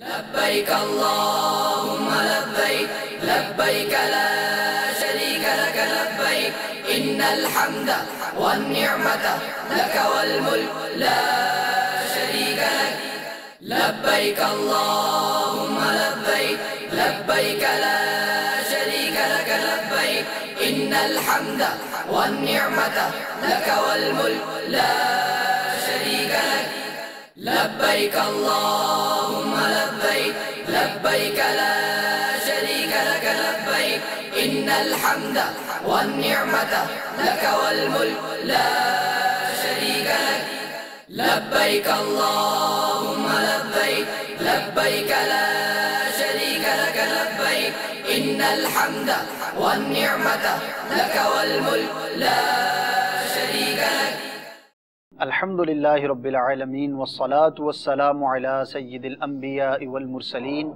لبيك اللهم لبيك لبيك لا شريك لك لبيك إن الحمد والنعمة لك والملك لا شريك لك لبيك اللهم لبيك لبيك لا شريك لك لبيك إن الحمد والنعمة لك والملك لا شريك لك لبيك اللهم لبيك لبيك لا شريك لك لبيك إن الحمد والنعمة لك والملك لا شريك لك لبيك اللهم لبيك لبيك لا شريك لك لبيك إن الحمد والنعمة لك والملك لا شريك لك الحمدللہ رب العالمین والصلاة والسلام علی سید الانبیاء والمرسلین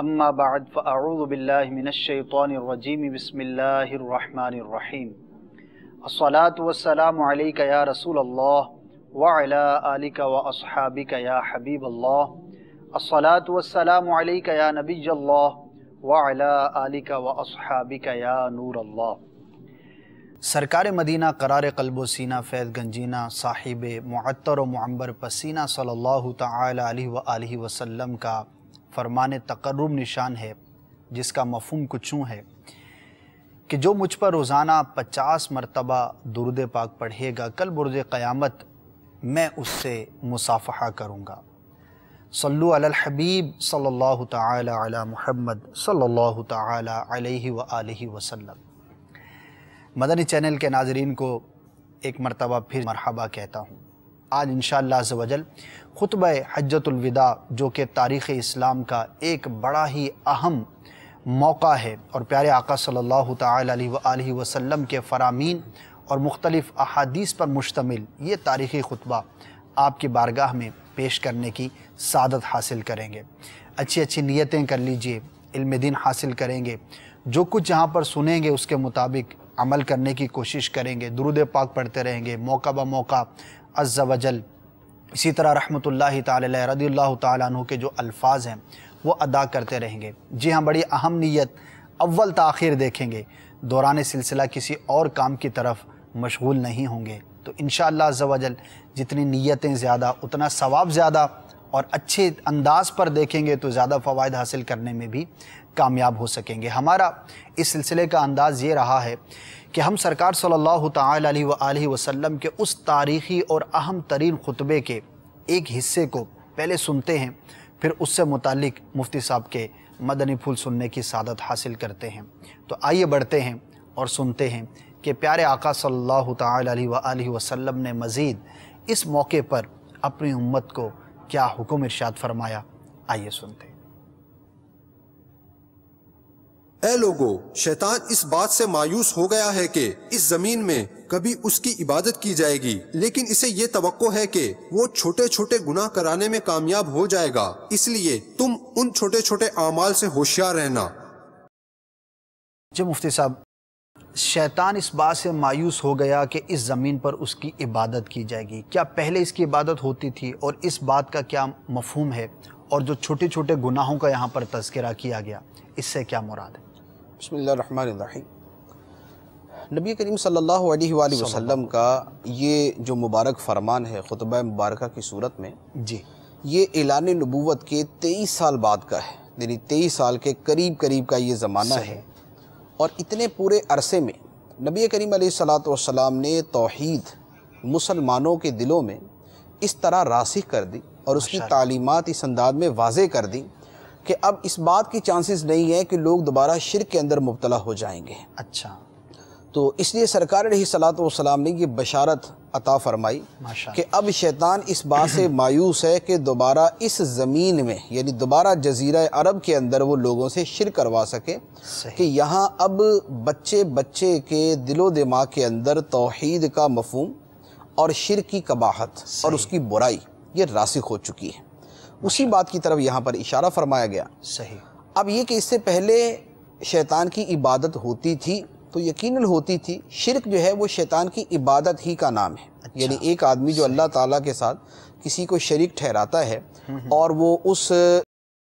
اما بعد فاعوذ باللہ من الشیطان الرجیم بسم اللہ الرحمن الرحیم الصلاة والسلام علیک یا رسول اللہ وعلی آلک واصحابک یا حبیب اللہ الصلاة والسلام علیک یا نبی اللہ وعلی آلک واصحابک یا نور اللہ۔ سرکار مدینہ قرار قلب و سینہ فیض گنجینہ صاحب معطر و معمبر پسینہ صلی اللہ تعالی علیہ وآلہ وسلم کا فرمان تقرب نشان ہے، جس کا مفہوم کچھ یوں ہے کہ جو مجھ پر روزانہ 50 مرتبہ درود پاک پڑھے گا، کل برج قیامت میں اس سے مصافحہ کروں گا۔ صلو علی الحبیب صلی اللہ تعالی علی محمد صلی اللہ تعالی علیہ وآلہ وسلم۔ مدنی چینل کے ناظرین کو ایک مرتبہ پھر مرحبا کہتا ہوں۔ آج انشاءاللہ عز و جل خطبہ حجۃ الوداع، جو کہ تاریخ اسلام کا ایک بڑا ہی اہم موقع ہے اور پیارے آقا صلی اللہ تعالی علیہ وآلہ وسلم کے فرامین اور مختلف احادیث پر مشتمل یہ تاریخی خطبہ آپ کی بارگاہ میں پیش کرنے کی سعادت حاصل کریں گے۔ اچھی اچھی نیتیں کر لیجئے، علم دین حاصل کریں گے، جو کچھ یہاں پر سنیں گے اس کے مطابق عمل کرنے کی کوشش کریں گے، درود پاک پڑھتے رہیں گے موقع بہ موقع عز و جل۔ اسی طرح رحمۃ اللہ تعالی علیہ رضی اللہ تعالیٰ عنہ کے جو الفاظ ہیں وہ ادا کرتے رہیں گے۔ جی ہاں، بڑی اہم نیت، اول تاخیر دیکھیں گے، دوران سلسلہ کسی اور کام کی طرف مشغول نہیں ہوں گے، تو انشاءاللہ عز و جل جتنی نیتیں زیادہ اتنا ثواب زیادہ، اور اچھے انداز پر دیکھیں گے تو زیادہ فوائد حاصل کرنے میں بھی کامیاب ہو سکیں گے۔ ہمارا اس سلسلے کا انداز یہ رہا ہے کہ ہم سرکار صلی اللہ تعالی علیہ وآلہ وسلم کے اس تاریخی اور اہم ترین خطبے کے ایک حصے کو پہلے سنتے ہیں، پھر اس سے متعلق مفتی صاحب کے مدنی پھول سننے کی سعادت حاصل کرتے ہیں۔ تو آئیے بڑھتے ہیں اور سنتے ہیں کہ پیارے آقا صلی اللہ تعالی علیہ وآلہ وسلم نے مزید اس موقع پر اپنی امت کو کیا حکم ارشاد فرمایا، آئیے سنتے ہیں۔ اے لوگو، شیطان اس بات سے مایوس ہو گیا ہے کہ اس زمین میں کبھی اس کی عبادت کی جائے گی، لیکن اسے یہ توقع ہے کہ وہ چھوٹے چھوٹے گناہ کرانے میں کامیاب ہو جائے گا، اس لیے تم ان چھوٹے چھوٹے اعمال سے ہوشیار رہنا۔ جو مفتی صاحب، شیطان اس بات سے مایوس ہو گیا کہ اس زمین پر اس کی عبادت کی جائے گی، کیا پہلے اس کی عبادت ہوتی تھی اور اس بات کا کیا مفہوم ہے، اور جو چھوٹے چھوٹے گناہوں کا یہاں پر تذکرہ کیا گیا اس سے کیا مراد ہے؟ بسم اللہ الرحمن الرحیم۔ نبی کریم صلی اللہ علیہ وآلہ وسلم کا یہ جو مبارک فرمان ہے خطبہ مبارکہ کی صورت میں، جی، یہ یہ اعلان نبوت کے 23 سال بعد کا ہے، یعنی 23 سال کے قریب کا یہ زمانہ ہے، اور اتنے پورے عرصے میں نبی کریم علیہ السلام نے توحید مسلمانوں کے دلوں میں اس طرح راسخ کر دی اور اس کی تعلیمات اس انداز میں واضح کر دی کہ اب اس بات کی چانسز نہیں ہے کہ لوگ دوبارہ شرک کے اندر مبتلا ہو جائیں گے۔ اچھا، تو اس لیے سرکار علیہ السلام نے یہ بشارت عطا فرمائی کہ اب شیطان اس بات سے مایوس ہے کہ دوبارہ اس زمین میں، یعنی دوبارہ جزیرہ عرب کے اندر وہ لوگوں سے شرک کروا سکے، کہ یہاں اب بچے کے دل و دماغ کے اندر توحید کا مفہوم اور شرک کی قباحت اور اس کی برائی یہ راسخ ہو چکی ہے۔ اسی بات کی طرف یہاں پر اشارہ فرمایا گیا۔ صحیح۔ اب یہ کہ اس سے پہلے شیطان کی عبادت ہوتی تھی تو یقیناً ہوتی تھی، شرک جو ہے وہ شیطان کی عبادت ہی کا نام ہے، یعنی ایک آدمی جو اللہ تعالیٰ کے ساتھ کسی کو شریک ٹھہراتا ہے اور وہ اس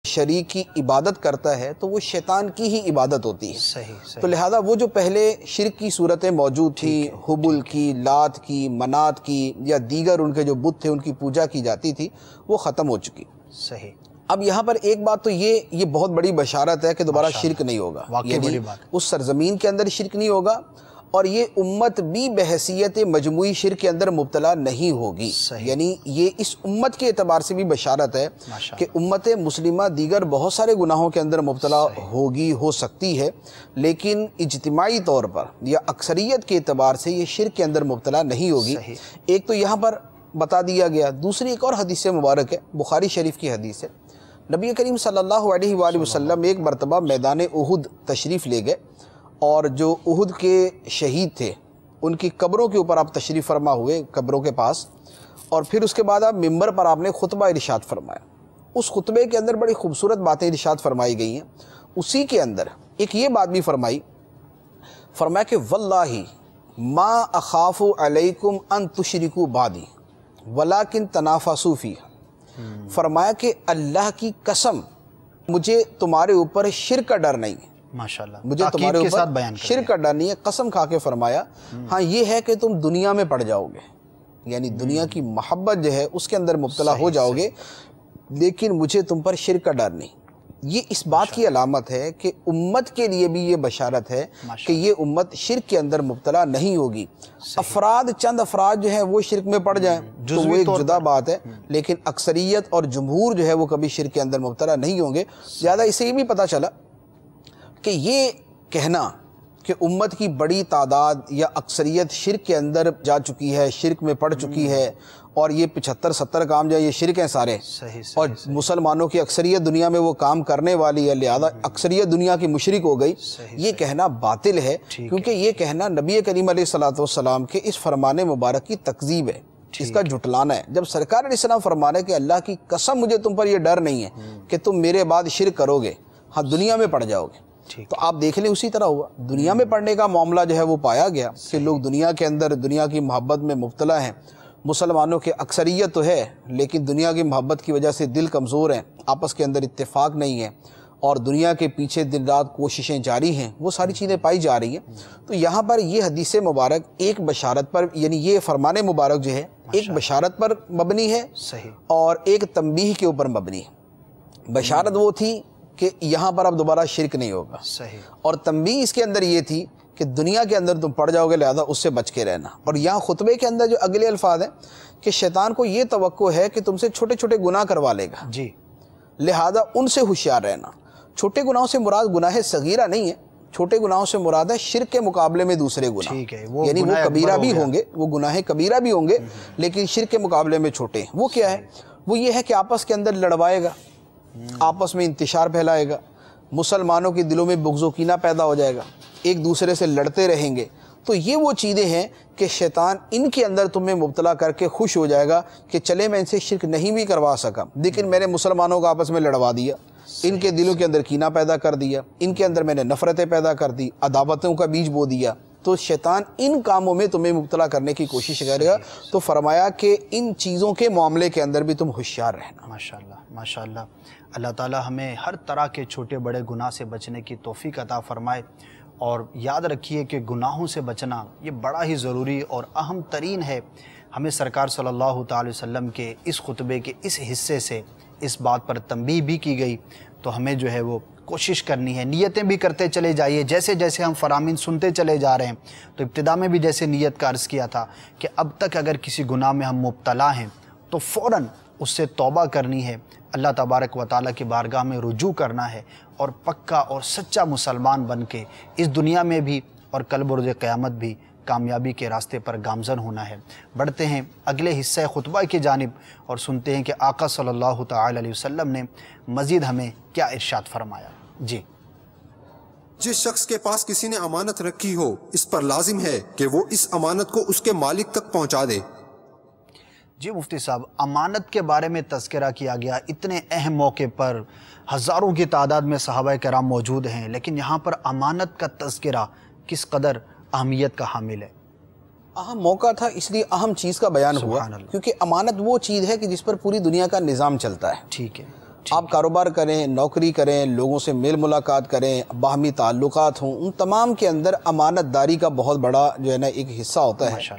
شریک کی عبادت کرتا ہے تو وہ شیطان کی ہی عبادت ہوتی ہے۔ صحیح۔ تو لہذا وہ جو پہلے شرک کی صورتیں موجود تھیں، حبل کی، لات کی، منات کی یا دیگر ان کے جو بت تھے ان کی پوجا کی جاتی تھی، وہ ختم ہو چکی۔ صحیح۔ اب یہاں پر ایک بات تو یہ بہت بڑی بشارت ہے کہ دوبارہ شرک نہیں ہوگا، یعنی اس سرزمین کے اندر شرک نہیں ہوگا، اور یہ امت بھی بحیثیت مجموعی شرک کے اندر مبتلا نہیں ہوگی۔ یعنی یہ اس امت کے اعتبار سے بھی بشارت ہے کہ امت مسلمہ دیگر بہت سارے گناہوں کے اندر مبتلا ہوگی، ہو سکتی ہے، لیکن اجتماعی طور پر یا اکثریت کے اعتبار سے یہ شرک کے اندر مبتلا نہیں ہوگی۔ ایک تو یہاں پر بتا دیا گیا، دوسری ایک اور حدیث مبارک ہے، بخاری شریف کی حدیث ہے۔ نبی کریم صلی اللہ علیہ وآلہ وسلم ایک مرتبہ میدان احد تشریف لے گئے، اور جو احد کے شہید تھے ان کی قبروں کے اوپر آپ تشریف فرما ہوئے، قبروں کے پاس، اور پھر اس کے بعد آپ ممبر پر آپ نے خطبہ ارشاد فرمایا۔ اس خطبے کے اندر بڑی خوبصورت باتیں ارشاد فرمائی گئی ہیں۔ اسی کے اندر ایک یہ بات بھی فرمایا کہ واللہ ما اخاف علیکم ان تشرکوا بعدی ولکن تنافسوا فیہ، فرمایا کہ اللہ کی قسم مجھے تمہارے اوپر شرک کا ڈر نہیں ہے، ماشاءاللہ، مجھے تمہارے اوپر شرک کا ڈر نہیں ہے، قسم کھا کے فرمایا ہاں یہ ہے کہ تم دنیا میں پڑ جاؤ گے، یعنی دنیا کی محبت جو ہے اس کے اندر مبتلا ہو جاؤ گے، لیکن مجھے تم پر شرک کا ڈر نہیں۔ یہ اس بات کی علامت ہے کہ امت کے لیے بھی یہ بشارت ہے کہ یہ امت شرک کے اندر مبتلا نہیں ہوگی۔ چند افراد جو ہیں وہ شرک میں پڑ جائیں تو وہ ایک جدا بات ہے، لیکن اکثریت اور جمہور جو ہے وہ کبھی شرک کے اندر مبتلا نہیں ہوں گے۔ زیادہ اسے یہ بھی پتہ چلا کہ یہ کہنا کہ امت کی بڑی تعداد یا اکثریت شرک کے اندر جا چکی ہے، شرک میں پڑ چکی ہے، اور یہ 75-70 کام جو ہے یہ شرک ہیں سارے، اور مسلمانوں کی اکثریت دنیا میں وہ کام کرنے والی ہے، لہذا اکثریت دنیا کی مشرک ہو گئی، یہ کہنا باطل ہے، کیونکہ یہ کہنا نبی کریم علیہ السلام کے اس فرمان مبارک کی تکذیب ہے، اس کا جھٹلانا ہے۔ جب سرکار علیہ السلام فرمانے کہ اللہ کی قسم مجھے تم پر یہ ڈر نہیں ہے کہ تم میرے بعد شرک کرو گے، ہاں دنیا میں پڑ جاؤ گے، تو آپ دیکھ لیں اسی طرح ہوا، دنیا میں پڑھنے کا معاملہ جو ہے وہ پایا گیا کہ لوگ دنیا کے اندر دنیا کی محبت میں مبتلا ہیں۔ مسلمانوں کے اکثریت تو ہے، لیکن دنیا کی محبت کی وجہ سے دل کمزور ہیں، آپس کے اندر اتفاق نہیں ہے، اور دنیا کے پیچھے دن رات کوششیں جاری ہیں، وہ ساری چیزیں پائی جا رہی ہیں۔ تو یہاں پر یہ حدیث مبارک ایک بشارت پر، یعنی یہ فرمان مبارک جو ہے ایک بشارت پر مبنی ہے اور ایک تنبیہ کے اوپر مبنی ہے۔ بشارت وہ تھی کہ یہاں پر اب دوبارہ شرک نہیں ہوگا، اور تنبیہ اس کے اندر یہ تھی کہ دنیا کے اندر تم پڑ جاؤ گے، لہذا اس سے بچ کے رہنا۔ اور یہاں خطبے کے اندر جو اگلے الفاظ ہیں کہ شیطان کو یہ توقع ہے کہ تم سے چھوٹے چھوٹے گناہ کروا لے گا، لہذا ان سے ہوشیار رہنا۔ چھوٹے گناہوں سے مراد گناہ صغیرہ نہیں ہے، چھوٹے گناہوں سے مراد ہے شرک کے مقابلے میں دوسرے گناہ، یعنی وہ کبیرہ بھی ہوں گے، وہ گناہ کبیرہ بھی ہوں گے، لیکن شرک کے مقابلے میں چھوٹے ہیں۔ وہ کیا ہے؟ وہ یہ ہے کہ آپس کے اندر لڑوائے گا، آپس میں انتشار پھیلائے گا، مسلمانوں کے دلوں میں بغض و کینہ پیدا ہو جائے گا، ایک دوسرے سے لڑتے رہیں گے۔ تو یہ وہ چیزیں ہیں کہ شیطان ان کے اندر تمہیں مبتلا کر کے خوش ہو جائے گا کہ چلے میں ان سے شرک نہیں بھی کروا سکا، لیکن میں نے مسلمانوں کو آپس میں لڑوا دیا، ان کے دلوں کے اندر کینہ پیدا کر دیا، ان کے اندر میں نے نفرتیں پیدا کر دی، عداوتوں کا بیج بو دیا۔ تو شیطان ان کاموں میں تمہیں مبتلا کرنے کی کوشش کرے گا، تو فرمایا کہ ان چیزوں کے معاملے کے اندر بھی تم ہوشیار رہنا۔ ماشاءاللہ ماشاءاللہ، اللہ تعالی ہمیں ہر طرح کے چھوٹے بڑے گناہ سے بچنے کی توفیق عطا فرمائے، اور یاد رکھیے کہ گناہوں سے بچنا یہ بڑا ہی ضروری اور اہم ترین ہے۔ ہمیں سرکار صلی اللہ تعالی وسلم کے اس خطبے کے اس حصے سے اس بات پر تنبیہ بھی کی گئی، تو ہمیں جو ہے وہ کوشش کرنی ہے، نیتیں بھی کرتے چلے جائیے، جیسے جیسے ہم فرامین سنتے چلے جا رہے ہیں۔ تو ابتدا میں بھی جیسے نیت کا عرض کیا تھا کہ اب تک اگر کسی گناہ میں ہم مبتلا ہیں تو فوراً اس سے توبہ کرنی ہے، اللہ تبارک و تعالیٰ کی بارگاہ میں رجوع کرنا ہے، اور پکا اور سچا مسلمان بن کے اس دنیا میں بھی اور کل بروز قیامت بھی کامیابی کے راستے پر گامزن ہونا ہے۔ بڑھتے ہیں اگلے حصہ خطبہ کی جانب اور سنتے ہیں کہ آقا صلی اللہ تعالی علیہ وسلم نے مزید ہمیں کیا ارشاد فرمایا۔ جی، جس شخص کے پاس کسی نے امانت رکھی ہو، اس پر لازم ہے کہ وہ اس امانت کو اس کے مالک تک پہنچا دے۔ جی مفتی صاحب، امانت کے بارے میں تذکرہ کیا گیا، اتنے اہم موقع پر ہزاروں کی تعداد میں صحابہ کرام موجود ہیں، لیکن یہاں پر امانت کا تذکرہ کس قدر اہمیت کا حامل ہے؟ اہم موقع تھا، اس لیے اہم چیز کا بیان ہوا، کیونکہ امانت وہ چیز ہے کہ جس پر پوری دنیا کا نظام چلتا ہے۔ ٹھیک ہے، آپ کاروبار کریں، نوکری کریں، لوگوں سے میل ملاقات کریں، باہمی تعلقات ہوں، ان تمام کے اندر امانت داری کا بہت بڑا جو ہے نا ایک حصہ ہوتا ہے.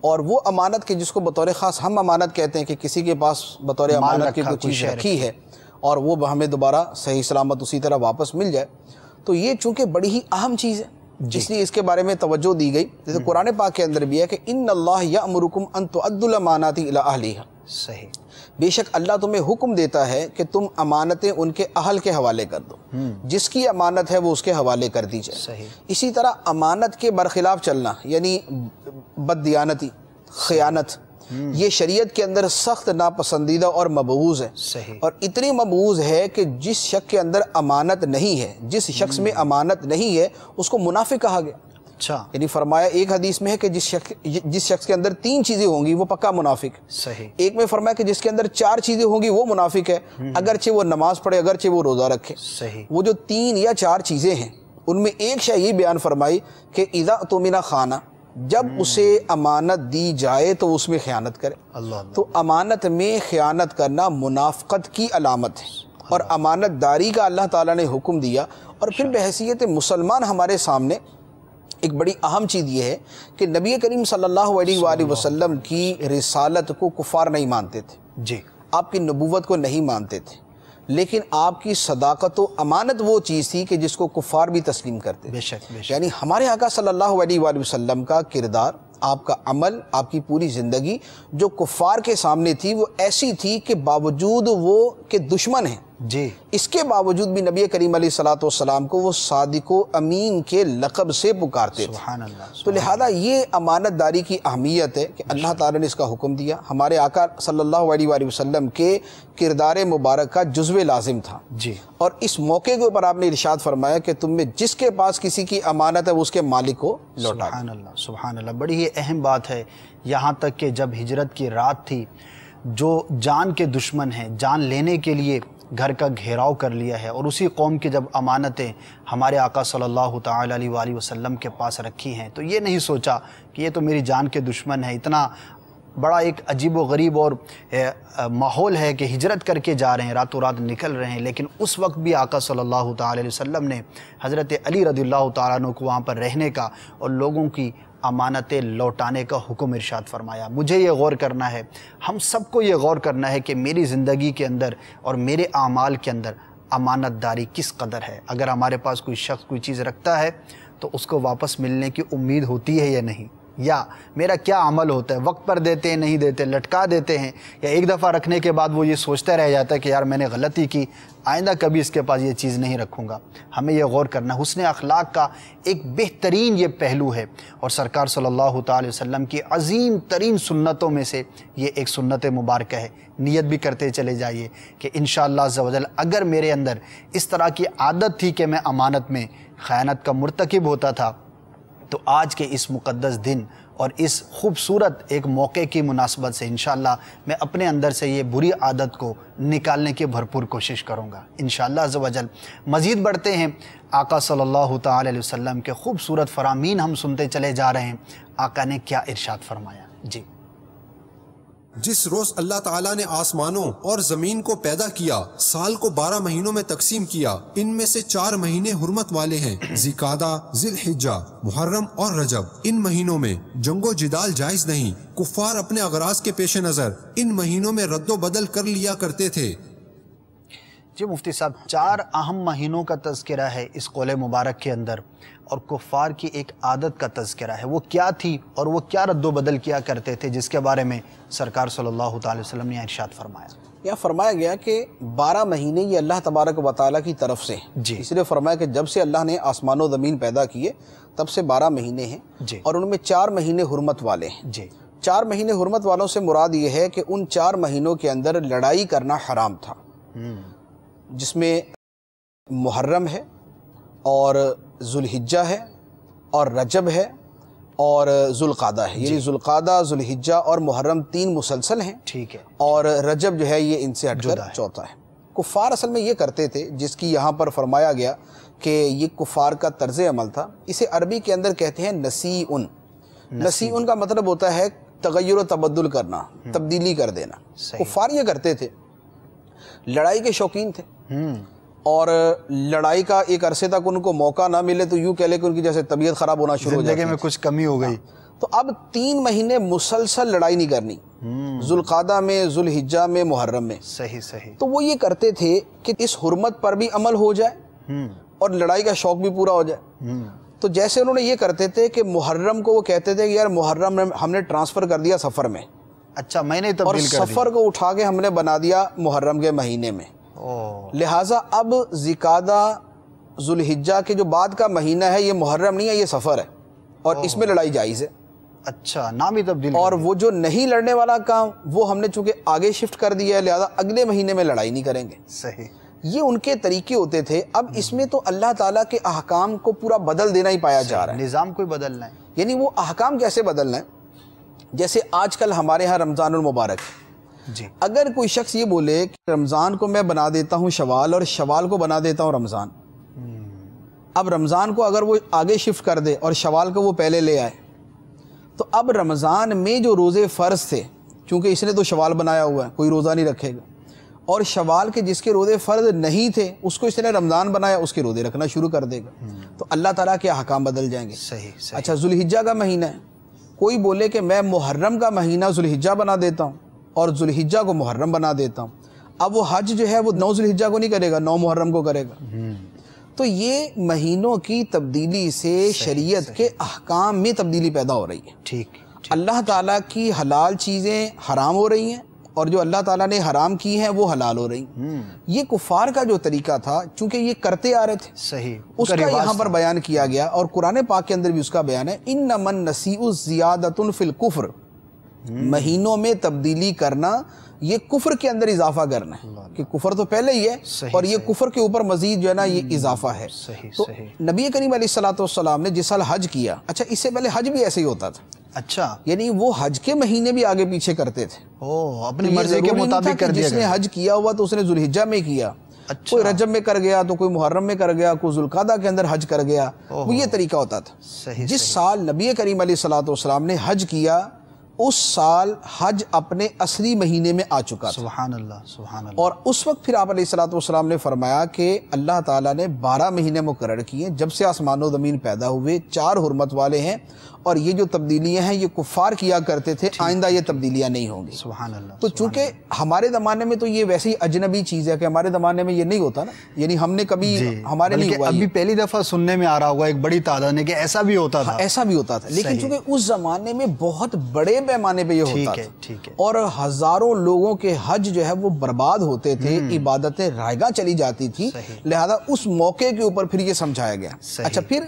اور وہ امانت کے جس کو بطور خاص ہم امانت کہتے ہیں کہ کسی کے پاس بطور امانت کی کوئی چیز رکھی ہے اور وہ ہمیں دوبارہ صحیح سلامت اسی طرح واپس مل جائے، تو یہ چونکہ بڑی ہی اہم چیز ہے اس لیے اس کے بارے میں توجہ دی گئی. جیسے قرآن پاک کے اندر بھی ہے کہ ان اللہ یأمرکم ان تؤدوا الامانات الی اہلھا. صحیح، بے شک اللہ تمہیں حکم دیتا ہے کہ تم امانتیں ان کے اہل کے حوالے کر دو. جس کی امانت ہے وہ اس کے حوالے کر دی جائے. صحیح. اسی طرح امانت کے برخلاف چلنا یعنی بددیانتی، خیانت، یہ شریعت کے اندر سخت ناپسندیدہ اور مبغوض ہے. صحیح. اور اتنی مبغوض ہے کہ جس شخص کے اندر امانت نہیں ہے، جس شخص میں امانت نہیں ہے، اس کو منافق کہا گیا. اچھا، یعنی فرمایا ایک حدیث میں ہے کہ جس شخص کے اندر 3 چیزیں ہوں گی وہ پکا منافق. صحیح. ایک میں فرمایا کہ جس کے اندر 4 چیزیں ہوں گی وہ منافق ہے، اگرچہ وہ نماز پڑھے، اگرچہ وہ روزہ رکھے. صحیح. وہ جو 3 یا 4 چیزیں ہیں ان میں ایک شے یہ بیان فرمائی کہ اذا اؤتمن خان، جب اسے امانت دی جائے تو اس میں خیانت کرے. تو امانت میں خیانت کرنا منافقت کی علامت ہے، اور امانت داری کا اللہ تعالیٰ نے حکم دیا. اور پھر بحیثیت مسلمان ہمارے سامنے ایک بڑی اہم چیز یہ ہے کہ نبی کریم صلی اللہ علیہ وآلہ وسلم کی رسالت کو کفار نہیں مانتے تھے. جی. آپ کی نبوت کو نہیں مانتے تھے، لیکن آپ کی صداقت و امانت وہ چیز تھی کہ جس کو کفار بھی تسلیم کرتے. بے شک. یعنی ہمارے آقا صلی اللہ علیہ وآلہ وسلم کا کردار، آپ کا عمل، آپ کی پوری زندگی جو کفار کے سامنے تھی وہ ایسی تھی کہ باوجود وہ کہ دشمن ہیں، جی، اس کے باوجود بھی نبی کریم علیہ الصلوۃ والسلام کو وہ صادق و امین کے لقب سے پکارتے تھے. سبحان اللہ. تو لہذا یہ امانت داری کی اہمیت ہے کہ اللہ تعالیٰ نے اس کا حکم دیا. ہمارے آقا صلی اللہ علیہ وآلہ وسلم کے کردار مبارک کا جزو لازم تھا. جی. اور اس موقع کے اوپر آپ نے ارشاد فرمایا کہ تم میں جس کے پاس کسی کی امانت ہے وہ اس کے مالک کو لوٹا. سبحان اللہ. سبحان اللہ. بڑی ہی اہم بات ہے. یہاں تک کہ جب ہجرت کی رات تھی، جو جان کے دشمن ہیں، جان لینے کے لیے گھر کا گھیراؤ کر لیا ہے، اور اسی قوم کی جب امانتیں ہمارے آقا صلی اللہ تعالی علیہ وآلہ وسلم کے پاس رکھی ہیں، تو یہ نہیں سوچا کہ یہ تو میری جان کے دشمن ہے. اتنا بڑا ایک عجیب و غریب اور ماحول ہے کہ ہجرت کر کے جا رہے ہیں، راتوں رات نکل رہے ہیں، لیکن اس وقت بھی آقا صلی اللہ تعالی علیہ وسلم نے حضرت علی رضی اللہ تعالیٰ عنہ کو وہاں پر رہنے کا اور لوگوں کی امانتیں لوٹانے کا حکم ارشاد فرمایا. مجھے یہ غور کرنا ہے، ہم سب کو یہ غور کرنا ہے کہ میری زندگی کے اندر اور میرے اعمال کے اندر امانت داری کس قدر ہے. اگر ہمارے پاس کوئی شخص کوئی چیز رکھتا ہے تو اس کو واپس ملنے کی امید ہوتی ہے یا نہیں، یا میرا کیا عمل ہوتا ہے، وقت پر دیتے ہیں، نہیں دیتے، لٹکا دیتے ہیں، یا ایک دفعہ رکھنے کے بعد وہ یہ سوچتا رہ جاتا ہے کہ یار میں نے غلطی کی، آئندہ کبھی اس کے پاس یہ چیز نہیں رکھوں گا. ہمیں یہ غور کرنا. حسن اخلاق کا ایک بہترین یہ پہلو ہے، اور سرکار صلی اللہ تعالی وسلم کی عظیم ترین سنتوں میں سے یہ ایک سنت مبارکہ ہے. نیت بھی کرتے چلے جائیے کہ انشاءاللہ عز و جل اگر میرے اندر اس طرح کی عادت تھی کہ میں امانت میں خیانت کا مرتکب ہوتا تھا، تو آج کے اس مقدس دن اور اس خوبصورت ایک موقع کی مناسبت سے انشاءاللہ میں اپنے اندر سے یہ بری عادت کو نکالنے کی بھرپور کوشش کروں گا انشاءاللہ عز و جل. مزید بڑھتے ہیں. آقا صلی اللہ تعالی علیہ وسلم کے خوبصورت فرامین ہم سنتے چلے جا رہے ہیں. آقا نے کیا ارشاد فرمایا؟ جی. جس روز اللہ تعالیٰ نے آسمانوں اور زمین کو پیدا کیا، سال کو 12 مہینوں میں تقسیم کیا، ان میں سے 4 مہینے حرمت والے ہیں، ذوالقعدہ، ذی الحجہ، محرم اور رجب. ان مہینوں میں جنگ و جدال جائز نہیں. کفار اپنے اغراض کے پیش نظر ان مہینوں میں رد و بدل کر لیا کرتے تھے. جی مفتی صاحب، 4 اہم مہینوں کا تذکرہ ہے اس قول مبارک کے اندر، اور کفار کی ایک عادت کا تذکرہ ہے. وہ کیا تھی اور وہ کیا رد و بدل کیا کرتے تھے، جس کے بارے میں سرکار صلی اللہ تعالی وسلم نے ارشاد فرمایا؟ یہاں فرمایا گیا کہ 12 مہینے یہ اللہ تبارک و تعالیٰ کی طرف سے. جی. اس لیے فرمایا کہ جب سے اللہ نے آسمان و زمین پیدا کیے تب سے 12 مہینے ہیں. جی. اور ان میں 4 مہینے حرمت والے ہیں. جی. 4 مہینے حرمت والوں سے مراد یہ ہے کہ ان 4 مہینوں کے اندر لڑائی کرنا حرام تھا، جس میں محرم ہے اور ذوالحجہ ہے اور رجب ہے اور ذوالقعدہ ہے. یعنی ذوالقعدہ، ذوالحجہ اور محرم 3 مسلسل ہیں. ٹھیک ہے. اور رجب جو ہے یہ ان سے ہٹ کر چوتھا ہے. کفار اصل میں یہ کرتے تھے، جس کی یہاں پر فرمایا گیا کہ یہ کفار کا طرز عمل تھا. اسے عربی کے اندر کہتے ہیں نسیئن. نسیئن کا مطلب ہوتا ہے تغیر و تبدل کرنا، تبدیلی کر دینا. کفار یہ کرتے تھے لڑائی کے شوقین تھے، اور لڑائی کا ایک عرصے تک ان کو موقع نہ ملے تو یوں کہہ لے کہ ان کی جیسے طبیعت خراب ہونا شروع ہو جاتی، زندگی میں کچھ کمی ہو گئی۔ تو اب 3 مہینے مسلسل لڑائی نہیں کرنی، ذوالقعدہ میں، ذوالحجہ میں، محرم میں۔ صحیح۔ تو وہ یہ کرتے تھے کہ اس حرمت پر بھی عمل ہو جائے اور لڑائی کا شوق بھی پورا ہو جائے۔ تو جیسے انہوں نے یہ کرتے تھے کہ محرم کو وہ کہتے تھے کہ یار محرم میں ہم نے ٹرانسفر کر دیا سفر میں، اچھا میں نے اور سفر کو اٹھا کے ہم نے بنا دیا محرم کے مہینے میں، لہٰذا اب ذوالقعدہ ذوالحجہ کے جو بعد کا مہینہ ہے یہ محرم نہیں ہے، یہ سفر ہے، اور اس میں لڑائی جائز ہے۔ اچھا نام ہی تبدیل، اور وہ جو نہیں لڑنے والا کام وہ ہم نے چونکہ آگے شفٹ کر دیا ہے، لہذا اگلے مہینے میں لڑائی نہیں کریں گے۔ صحیح، یہ ان کے طریقے ہوتے تھے۔ اب اس میں تو اللہ تعالیٰ کے احکام کو پورا بدل دینا ہی پایا جا رہا ہے، نظام کوئی بدلنا ہے، یعنی وہ احکام کیسے بدلنا ہے؟ جیسے آج کل ہمارے ہاں رمضان المبارک، جی اگر کوئی شخص یہ بولے کہ رمضان کو میں بنا دیتا ہوں شوال اور شوال کو بنا دیتا ہوں رمضان، اب رمضان کو اگر وہ آگے شفٹ کر دے اور شوال کو وہ پہلے لے آئے، تو اب رمضان میں جو روزے فرض تھے، چونکہ اس نے تو شوال بنایا ہوا ہے، کوئی روزہ نہیں رکھے گا، اور شوال کے جس کے روزے فرض نہیں تھے اس کو اس نے رمضان بنایا، اس کے روزے رکھنا شروع کر دے گا، تو اللہ تعالیٰ کے احکام بدل جائیں گے۔ صحیح۔ اچھا ذوالحجہ کا مہینہ ہے، کوئی بولے کہ میں محرم کا مہینہ ذوالحجہ بنا دیتا ہوں اور ذوالحجہ کو محرم بنا دیتا ہوں، اب وہ حج جو ہے وہ 9 ذوالحجہ کو نہیں کرے گا، 9 محرم کو کرے گا۔ تو یہ مہینوں کی تبدیلی سے شریعت کے احکام میں تبدیلی پیدا ہو رہی ہے۔ ٹھیک، اللہ تعالیٰ کی حلال چیزیں حرام ہو رہی ہیں اور جو اللہ تعالیٰ نے حرام کی ہیں وہ حلال ہو رہی ہیں۔ یہ کفار کا جو طریقہ تھا، چونکہ یہ کرتے آ رہے تھے، صحیح، اس کا یہاں پر بیان کیا گیا، اور قرآن پاک کے اندر بھی اس کا بیان ہے، انما النسیء زیادۃ فی الکفر، مہینوں میں تبدیلی کرنا یہ کفر کے اندر اضافہ کرنا ہے، کہ کفر تو پہلے ہی ہے اور یہ کفر کے اوپر مزید جو ہے نا یہ اضافہ ہے۔ تو نبی کریم علیہ السلام نے جس سال حج کیا، اچھا اس سے پہلے حج بھی ایسے ہی ہوتا تھا، اچھا یعنی وہ حج کے مہینے بھی آگے پیچھے کرتے تھے، اپنی مرضی کے مطابق کر دیا جس نے حج کیا ہوا تو اس نے ذوالحجہ میں کیا، کوئی رجب میں کر گیا تو کوئی محرم میں کر گیا، کوئی ذوالقعدہ کے اندر حج کر گیا، وہ یہ طریقہ ہوتا تھا۔ جس سال نبی کریم علیہ السلام نے حج کیا اس سال حج اپنے اصلی مہینے میں آ چکا تھا، سبحان اللہ سبحان اللہ، اور اس وقت پھر آپ علیہ السلام نے فرمایا کہ اللہ تعالیٰ نے 12 مہینے مقرر کیے، جب سے آسمان و زمین پیدا ہوئے 4 حرمت والے ہیں، اور یہ جو تبدیلیاں ہیں یہ کفار کیا کرتے تھے، آئندہ یہ تبدیلیاں نہیں ہوں گی۔ سبحان اللہ۔ تو چونکہ ہمارے زمانے میں تو یہ ویسے ہی اجنبی چیز ہے کہ ہمارے زمانے میں یہ نہیں ہوتا نا، یعنی ہم نے کبھی ہمارے نہیں ہوا، ابھی پہلی دفعہ سننے میں آ رہا ہوگا ایک بڑی تعداد نے کہ ایسا بھی ہوتا تھا، ایسا بھی ہوتا تھا، لیکن چونکہ اس زمانے میں بہت بڑے پیمانے پہ یہ ہوتا تھا، اور ہزاروں لوگوں کے حج جو ہے وہ برباد ہوتے تھے، عبادتیں رائگاں چلی جاتی تھی، لہذا اس موقع کے اوپر پھر یہ سمجھایا گیا۔ اچھا پھر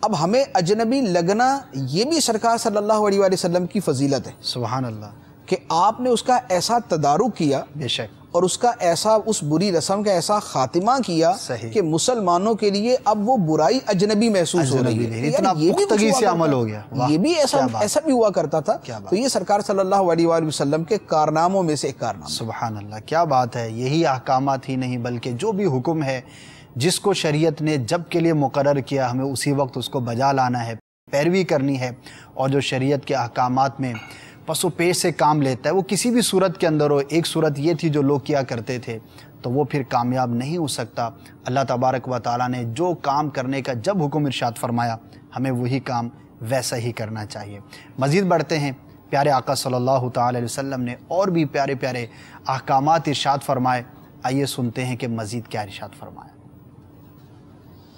اب ہمیں اجنبی لگنا یہ بھی سرکار صلی اللہ علیہ وآلہ وسلم کی فضیلت ہے، سبحان اللہ، کہ آپ نے اس کا ایسا تدارک کیا، بے شک، اور اس کا ایسا اس بری رسم کا ایسا خاتمہ کیا کہ مسلمانوں کے لیے اب وہ برائی اجنبی محسوس ہو رہی ہے، اتنا پختگی سے عمل ہو گیا، یہ بھی ایسا بھی ہوا کرتا تھا۔ تو یہ سرکار صلی اللہ علیہ وآلہ وسلم کے کارناموں میں سے ایک کارنامہ۔ سبحان اللہ، کیا بات ہے، یہی احکامات ہی نہیں بلکہ جو بھی حکم ہے جس کو شریعت نے جب کے لیے مقرر کیا ہمیں اسی وقت اس کو بجا لانا ہے، پیروی کرنی ہے، اور جو شریعت کے احکامات میں پس و پیش سے کام لیتا ہے وہ کسی بھی صورت کے اندر ہو، ایک صورت یہ تھی جو لوگ کیا کرتے تھے تو وہ پھر کامیاب نہیں ہو سکتا۔ اللہ تبارک و تعالیٰ نے جو کام کرنے کا جب حکم ارشاد فرمایا ہمیں وہی کام ویسا ہی کرنا چاہیے۔ مزید بڑھتے ہیں، پیارے آقا صلی اللہ تعالی علیہ وسلم نے اور بھی پیارے پیارے احکامات ارشاد فرمائے، آئیے سنتے ہیں کہ مزید کیا ارشاد فرمایا۔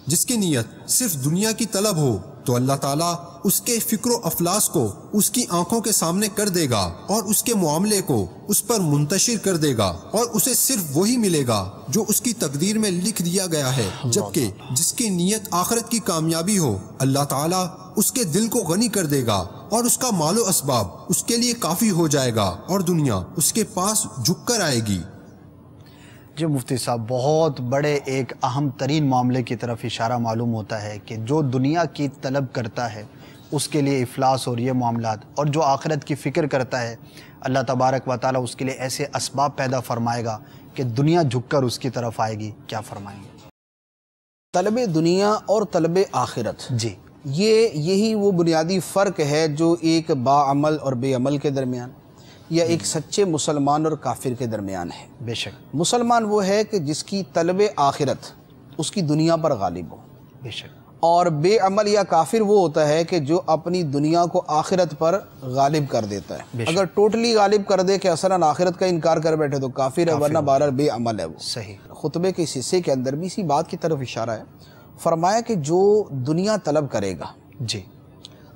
جس کی نیت صرف دنیا کی طلب ہو تو اللہ تعالیٰ اس کے فکر و افلاس کو اس کی آنکھوں کے سامنے کر دے گا اور اس کے معاملے کو اس پر منتشر کر دے گا، اور اسے صرف وہی ملے گا جو اس کی تقدیر میں لکھ دیا گیا ہے، جبکہ جس کی نیت آخرت کی کامیابی ہو اللہ تعالیٰ اس کے دل کو غنی کر دے گا اور اس کا مال و اسباب اس کے لیے کافی ہو جائے گا اور دنیا اس کے پاس جھک کر آئے گی۔ جی مفتی صاحب، بہت بڑے ایک اہم ترین معاملے کی طرف اشارہ معلوم ہوتا ہے کہ جو دنیا کی طلب کرتا ہے اس کے لیے افلاس اور یہ معاملات، اور جو آخرت کی فکر کرتا ہے اللہ تبارک و تعالیٰ اس کے لیے ایسے اسباب پیدا فرمائے گا کہ دنیا جھک کر اس کی طرف آئے گی۔ کیا فرمائیں گے؟ طلب دنیا اور طلب آخرت، جی یہی وہ بنیادی فرق ہے جو ایک باعمل اور بے عمل کے درمیان، یا ایک سچے مسلمان اور کافر کے درمیان ہے۔ بے شک۔ مسلمان وہ ہے کہ جس کی طلب آخرت اس کی دنیا پر غالب ہو، بے شک۔ اور بے عمل یا کافر وہ ہوتا ہے کہ جو اپنی دنیا کو آخرت پر غالب کر دیتا ہے۔ اگر ٹوٹلی غالب کر دے کہ اصلاً آخرت کا انکار کر بیٹھے تو کافر ہے، ورنہ بہرحال بے عمل ہے وہ۔ صحیح۔ خطبے کے اس حصے کے اندر بھی اسی بات کی طرف اشارہ ہے، فرمایا کہ جو دنیا طلب کرے گا، جی،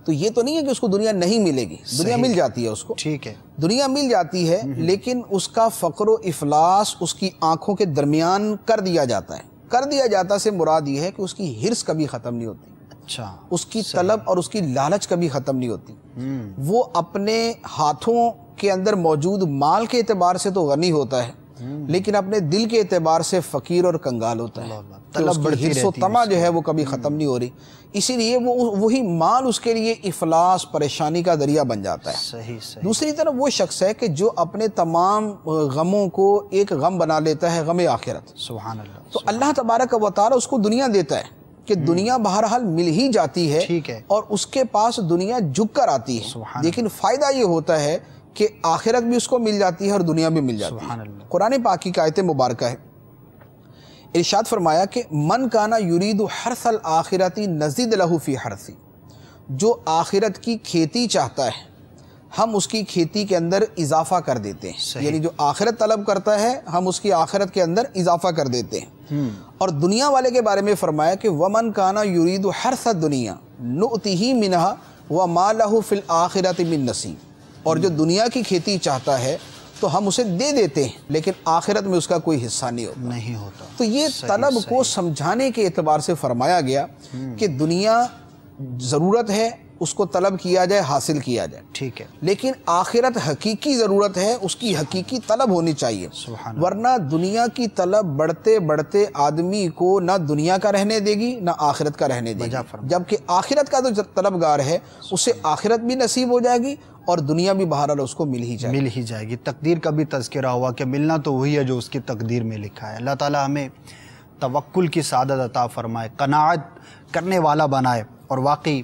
تو یہ تو نہیں ہے کہ اس کو دنیا نہیں ملے گی، دنیا مل جاتی ہے اس کو، ٹھیک ہے، دنیا مل جاتی ہے، لیکن اس کا فقر و افلاس اس کی آنکھوں کے درمیان کر دیا جاتا ہے۔ کر دیا جاتا سے مراد یہ ہے کہ اس کی حرص کبھی ختم نہیں ہوتی، اچھا، اس کی طلب اور اس کی لالچ کبھی ختم نہیں ہوتی۔ وہ اپنے ہاتھوں کے اندر موجود مال کے اعتبار سے تو غنی ہوتا ہے، لیکن اپنے دل کے اعتبار سے فقیر اور کنگال ہوتا ہے۔ طلب بڑھتی حرص و طمع جو ہے وہ کبھی ختم نہیں ہو رہی، اسی لیے وہی مال اس کے لیے افلاس، پریشانی کا ذریعہ بن جاتا ہے۔ صحیح صحیح۔ دوسری طرف وہ شخص ہے کہ جو اپنے تمام غموں کو ایک غم بنا لیتا ہے، غم آخرت۔ سبحان اللہ۔ تو اللہ تبارک و تعالی اس کو دنیا دیتا ہے کہ دنیا بہرحال مل ہی جاتی ہے، ٹھیک ہے، اور اس کے پاس دنیا جھک کر آتی ہے، سبحان لیکن فائدہ یہ ہوتا ہے کہ آخرت بھی اس کو مل جاتی ہے اور دنیا بھی مل جاتی سبحان ہے۔ اللہ۔ قرآن پاک کی آیت مبارکہ ہے، ارشاد فرمایا کہ من کانا یرید حرث الآخرۃ نزد لہ فی حرثی، جو آخرت کی کھیتی چاہتا ہے ہم اس کی کھیتی کے اندر اضافہ کر دیتے ہیں، صحیح۔ یعنی جو آخرت طلب کرتا ہے ہم اس کی آخرت کے اندر اضافہ کر دیتے ہیں۔ اور دنیا والے کے بارے میں فرمایا کہ ومن کانا یرید حرث الدنیا نؤتہ منہا وما لہ فی الآخرۃ من نصیب، اور جو دنیا کی کھیتی چاہتا ہے تو ہم اسے دے دیتے ہیں، لیکن آخرت میں اس کا کوئی حصہ نہیں ہوتا۔ تو یہ طلب کو سمجھانے کے اعتبار سے فرمایا گیا کہ دنیا ضرورت ہے، اس کو طلب کیا جائے، حاصل کیا جائے، ٹھیک ہے، لیکن آخرت حقیقی ضرورت ہے، اس کی حقیقی طلب ہونی چاہیے، ورنہ دنیا کی طلب بڑھتے بڑھتے آدمی کو نہ دنیا کا رہنے دے گی نہ آخرت کا رہنے دے گی، جبکہ آخرت کا جو طلبگار ہے اسے آخرت بھی نصیب ہو جائے گی اور دنیا بھی بہرحال اس کو مل ہی جائے گی۔ تقدیر کا بھی تذکرہ ہوا کہ ملنا تو وہی ہے جو اس کی تقدیر میں لکھا ہے۔ اللہ تعالیٰ ہمیں توکل کی سعادت عطا فرمائے، قناعت کرنے والا بنائے، اور واقعی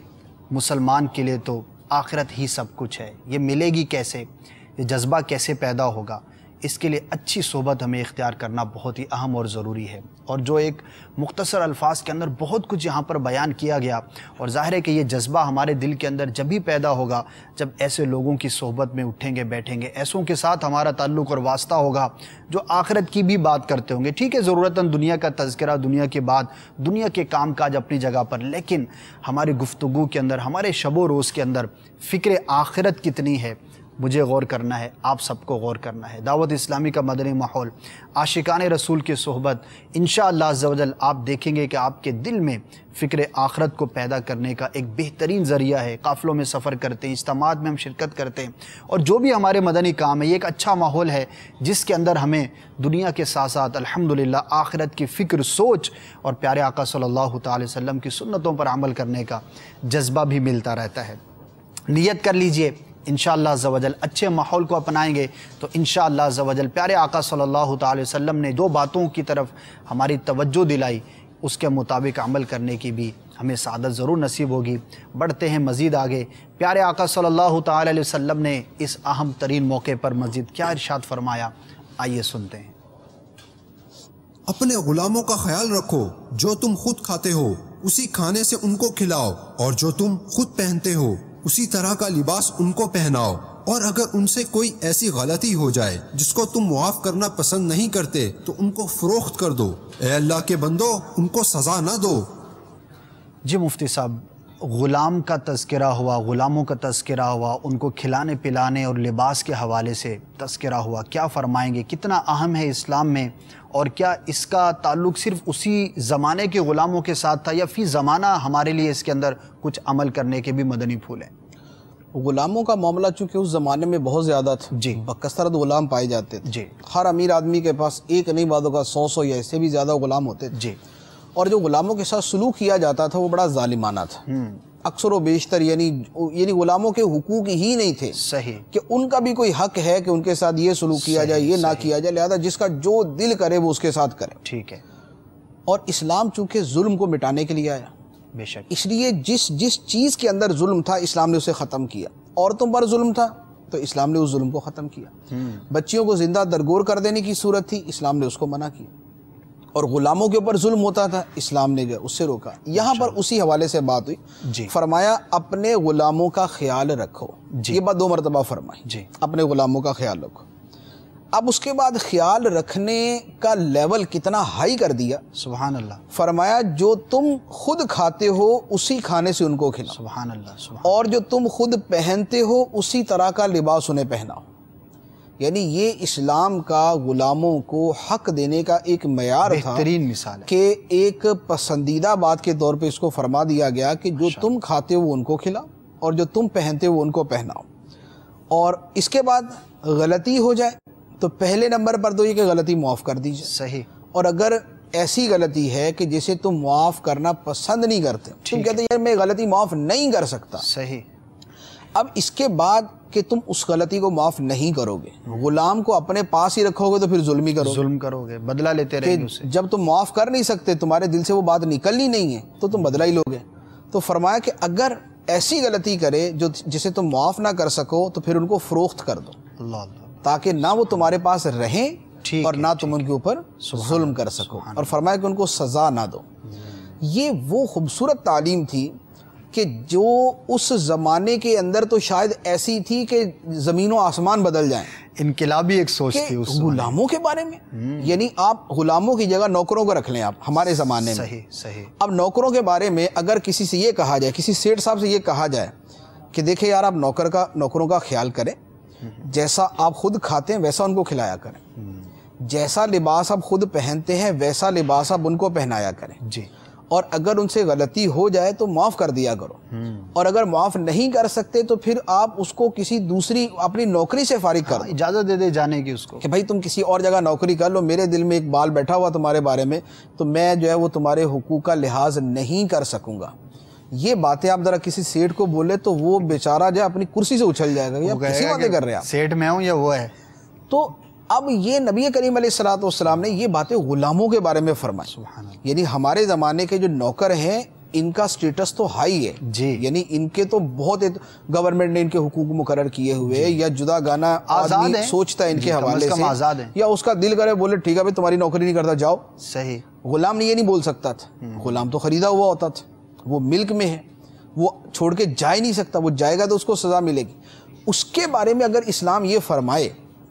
مسلمان کے لیے تو آخرت ہی سب کچھ ہے۔ یہ ملے گی کیسے، یہ جذبہ کیسے پیدا ہوگا، اس کے لیے اچھی صحبت ہمیں اختیار کرنا بہت ہی اہم اور ضروری ہے۔ اور جو ایک مختصر الفاظ کے اندر بہت کچھ یہاں پر بیان کیا گیا، اور ظاہر ہے کہ یہ جذبہ ہمارے دل کے اندر جب ہی پیدا ہوگا جب ایسے لوگوں کی صحبت میں اٹھیں گے، بیٹھیں گے، ایسوں کے ساتھ ہمارا تعلق اور واسطہ ہوگا جو آخرت کی بھی بات کرتے ہوں گے۔ ٹھیک ہے، ضرورتاً دنیا کا تذکرہ، دنیا کی بات، دنیا کے کام کاج اپنی جگہ پر، لیکن ہماری گفتگو کے اندر، ہمارے شب و روز کے اندر فکر آخرت کتنی ہے، مجھے غور کرنا ہے، آپ سب کو غور کرنا ہے۔ دعوت اسلامی کا مدنی ماحول، عاشقان رسول کی صحبت، انشاءاللہ عز و جل آپ دیکھیں گے کہ آپ کے دل میں فکر آخرت کو پیدا کرنے کا ایک بہترین ذریعہ ہے۔ قافلوں میں سفر کرتے ہیں، اجتماعات میں ہم شرکت کرتے ہیں، اور جو بھی ہمارے مدنی کام ہے، یہ ایک اچھا ماحول ہے جس کے اندر ہمیں دنیا کے ساتھ ساتھ الحمدللہ آخرت کی فکر، سوچ اور پیارے آقا صلی اللہ تعالی وسلم کی سنتوں پر عمل کرنے کا جذبہ بھی ملتا رہتا ہے۔ نیت کر لیجئے، انشاءاللہ عز و جل اچھے ماحول کو اپنائیں گے تو انشاءاللہ عز و جل پیارے آقا صلی اللہ تعالی وسلم نے جو باتوں کی طرف ہماری توجہ دلائی اس کے مطابق عمل کرنے کی بھی ہمیں سعادت ضرور نصیب ہوگی۔ بڑھتے ہیں مزید آگے، پیارے آقا صلی اللہ تعالی علیہ وسلم نے اس اہم ترین موقع پر مزید کیا ارشاد فرمایا، آئیے سنتے ہیں۔ اپنے غلاموں کا خیال رکھو، جو تم خود کھاتے ہو اسی کھانے سے ان کو کھلاؤ، اور جو تم خود پہنتے ہو اسی طرح کا لباس ان کو پہناؤ، اور اگر ان سے کوئی ایسی غلطی ہو جائے جس کو تم معاف کرنا پسند نہیں کرتے تو ان کو فروخت کر دو۔ اے اللہ کے بندو، ان کو سزا نہ دو۔ جی مفتی صاحب، غلام کا تذکرہ ہوا، غلاموں کا تذکرہ ہوا، ان کو کھلانے پلانے اور لباس کے حوالے سے تذکرہ ہوا، کیا فرمائیں گے، کتنا اہم ہے اسلام میں، اور کیا اس کا تعلق صرف اسی زمانے کے غلاموں کے ساتھ تھا یا فی زمانہ ہمارے لیے اس کے اندر کچھ عمل کرنے کے بھی مدنی پھول ہیں؟ غلاموں کا معاملہ چونکہ اس زمانے میں بہت زیادہ تھا، جی، بکثرت غلام پائے جاتے تھے، جی، ہر امیر آدمی کے پاس ایک نہیں بعدوں کا 100 یا اس سے بھی زیادہ غلام ہوتے تھے، جی، اور جو غلاموں کے ساتھ سلوک کیا جاتا تھا وہ بڑا ظالمانہ تھا، اکثر و بیشتر یعنی غلاموں کے حقوق ہی نہیں تھے، صحیح، کہ ان کا بھی کوئی حق ہے کہ ان کے ساتھ یہ سلوک کیا جائے، یہ نہ کیا جائے، لہذا جس کا جو دل کرے وہ اس کے ساتھ کرے، ٹھیک ہے۔ اور اسلام چونکہ ظلم کو مٹانے کے لیے آیا، بے شک، اس لیے جس چیز کے اندر ظلم تھا اسلام نے اسے ختم کیا۔ عورتوں پر ظلم تھا تو تو اسلام نے اس ظلم کو ختم کیا. بچیوں کو زندہ درگور کر دینے کی صورت تھی، اسلام نے اس کو منع کیا. اور غلاموں کے اوپر ظلم ہوتا تھا، اسلام نے جو اس سے روکا. یہاں پر اسی حوالے سے بات ہوئی، فرمایا اپنے غلاموں کا خیال رکھو. یہ بات 2 مرتبہ فرمائی، اپنے غلاموں کا خیال رکھو. اب اس کے بعد خیال رکھنے کا لیول کتنا ہائی کر دیا، سبحان اللہ. فرمایا جو تم خود کھاتے ہو اسی کھانے سے ان کو کھلاؤ. سبحان اللہ. اور جو تم خود پہنتے ہو اسی طرح کا لباس انہیں پہناؤ. یعنی یہ اسلام کا غلاموں کو حق دینے کا ایک معیار تھا، بہترین مثال ہے کہ ایک پسندیدہ بات کے طور پہ اس کو فرما دیا گیا کہ جو تم کھاتے ہو ان کو کھلاؤ اور جو تم پہنتے ہو ان کو پہناؤ. اور اس کے بعد غلطی ہو جائے تو پہلے نمبر پر تو یہ کہ غلطی معاف کر دیجیے. صحیح. اور اگر ایسی غلطی ہے کہ جسے تم معاف کرنا پسند نہیں کرتے، تم کہتے ہیں یار میں غلطی معاف نہیں کر سکتا، صحیح. اب اس کے بعد کہ تم اس غلطی کو معاف نہیں کرو گے، غلام کو اپنے پاس ہی رکھو گے تو پھر ظلم ہی کرو گے، بدلہ لیتے رہیں گے اسے. جب تم معاف کر نہیں سکتے، تمہارے دل سے وہ بات نکلنی نہیں ہے تو تم بدلہ ہی لوگے. تو فرمایا کہ اگر ایسی غلطی کرے جسے تم معاف نہ کر سکو تو پھر ان کو فروخت کر دو، اللہ اللہ، تاکہ نہ وہ تمہارے پاس رہیں اور نہ تم ان کے اوپر ظلم کر سکو. اور فرمایا کہ ان کو سزا نہ دو. یہ وہ خوبصورت تعلیم تھی کہ جو اس زمانے کے اندر تو شاید ایسی تھی کہ زمین و آسمان بدل جائیں. انقلابی ایک سوچ تھی اس غلاموں کے بارے میں. یعنی آپ غلاموں کی جگہ نوکروں کو رکھ لیں. آپ ہمارے زمانے میں صحیح. اب نوکروں کے بارے میں اگر کسی سے یہ کہا جائے، کسی سیٹھ صاحب سے یہ کہا جائے کہ دیکھیں یار آپ نوکروں کا خیال کریں، جیسا آپ خود کھاتے ہیں ویسا ان کو کھلایا کریں، جیسا لباس آپ خود پہنتے ہیں ویسا لباس آپ ان کو پہنایا کریں، اور اگر ان سے غلطی ہو جائے تو معاف کر دیا کرو. اور اگر معاف نہیں کر سکتے تو پھر آپ اس کو کسی دوسری اپنی نوکری سے فارغ کر دو، اجازت دے جانے کی اس کو، کہ بھائی تم کسی اور جگہ نوکری کر لو، میرے دل میں ایک بال بیٹھا ہوا تمہارے بارے میں تو میں جو ہے وہ تمہارے حقوق کا لحاظ نہیں کر سکوں گا. یہ باتیں آپ ذرا کسی سیٹ کو بولے تو وہ بیچارہ جو ہے اپنی کرسی سے اچھل جائے گا، یا کسی باتیں کر رہے ہیں آپ، سیٹ میں ہوں یا وہ ہے. تو اب یہ نبی کریم علیہ السلام نے یہ باتیں غلاموں کے بارے میں فرمائی. یعنی ہمارے زمانے کے جو نوکر ہیں ان کا سٹیٹس تو ہائی ہے، یعنی ان کے تو بہت گورنمنٹ نے ان کے حقوق مقرر کیے ہوئے، یا جدا گانا آدمی سوچتا ہے ان کے حوالے سے، یا اس کا دل کرے بولے ٹھیک ہے بھائی تمہاری نوکری نہیں کرتا جاؤ. صحیح. غلام نے یہ نہیں بول سکتا تھا. غلام تو خریدا ہوا ہوتا تھا، وہ ملک میں ہے، وہ چھوڑ کے جا ہی نہیں سکتا، وہ جائے گا تو اس کو سزا ملے گی. اس کے بارے میں اگر اسلام یہ فرمائے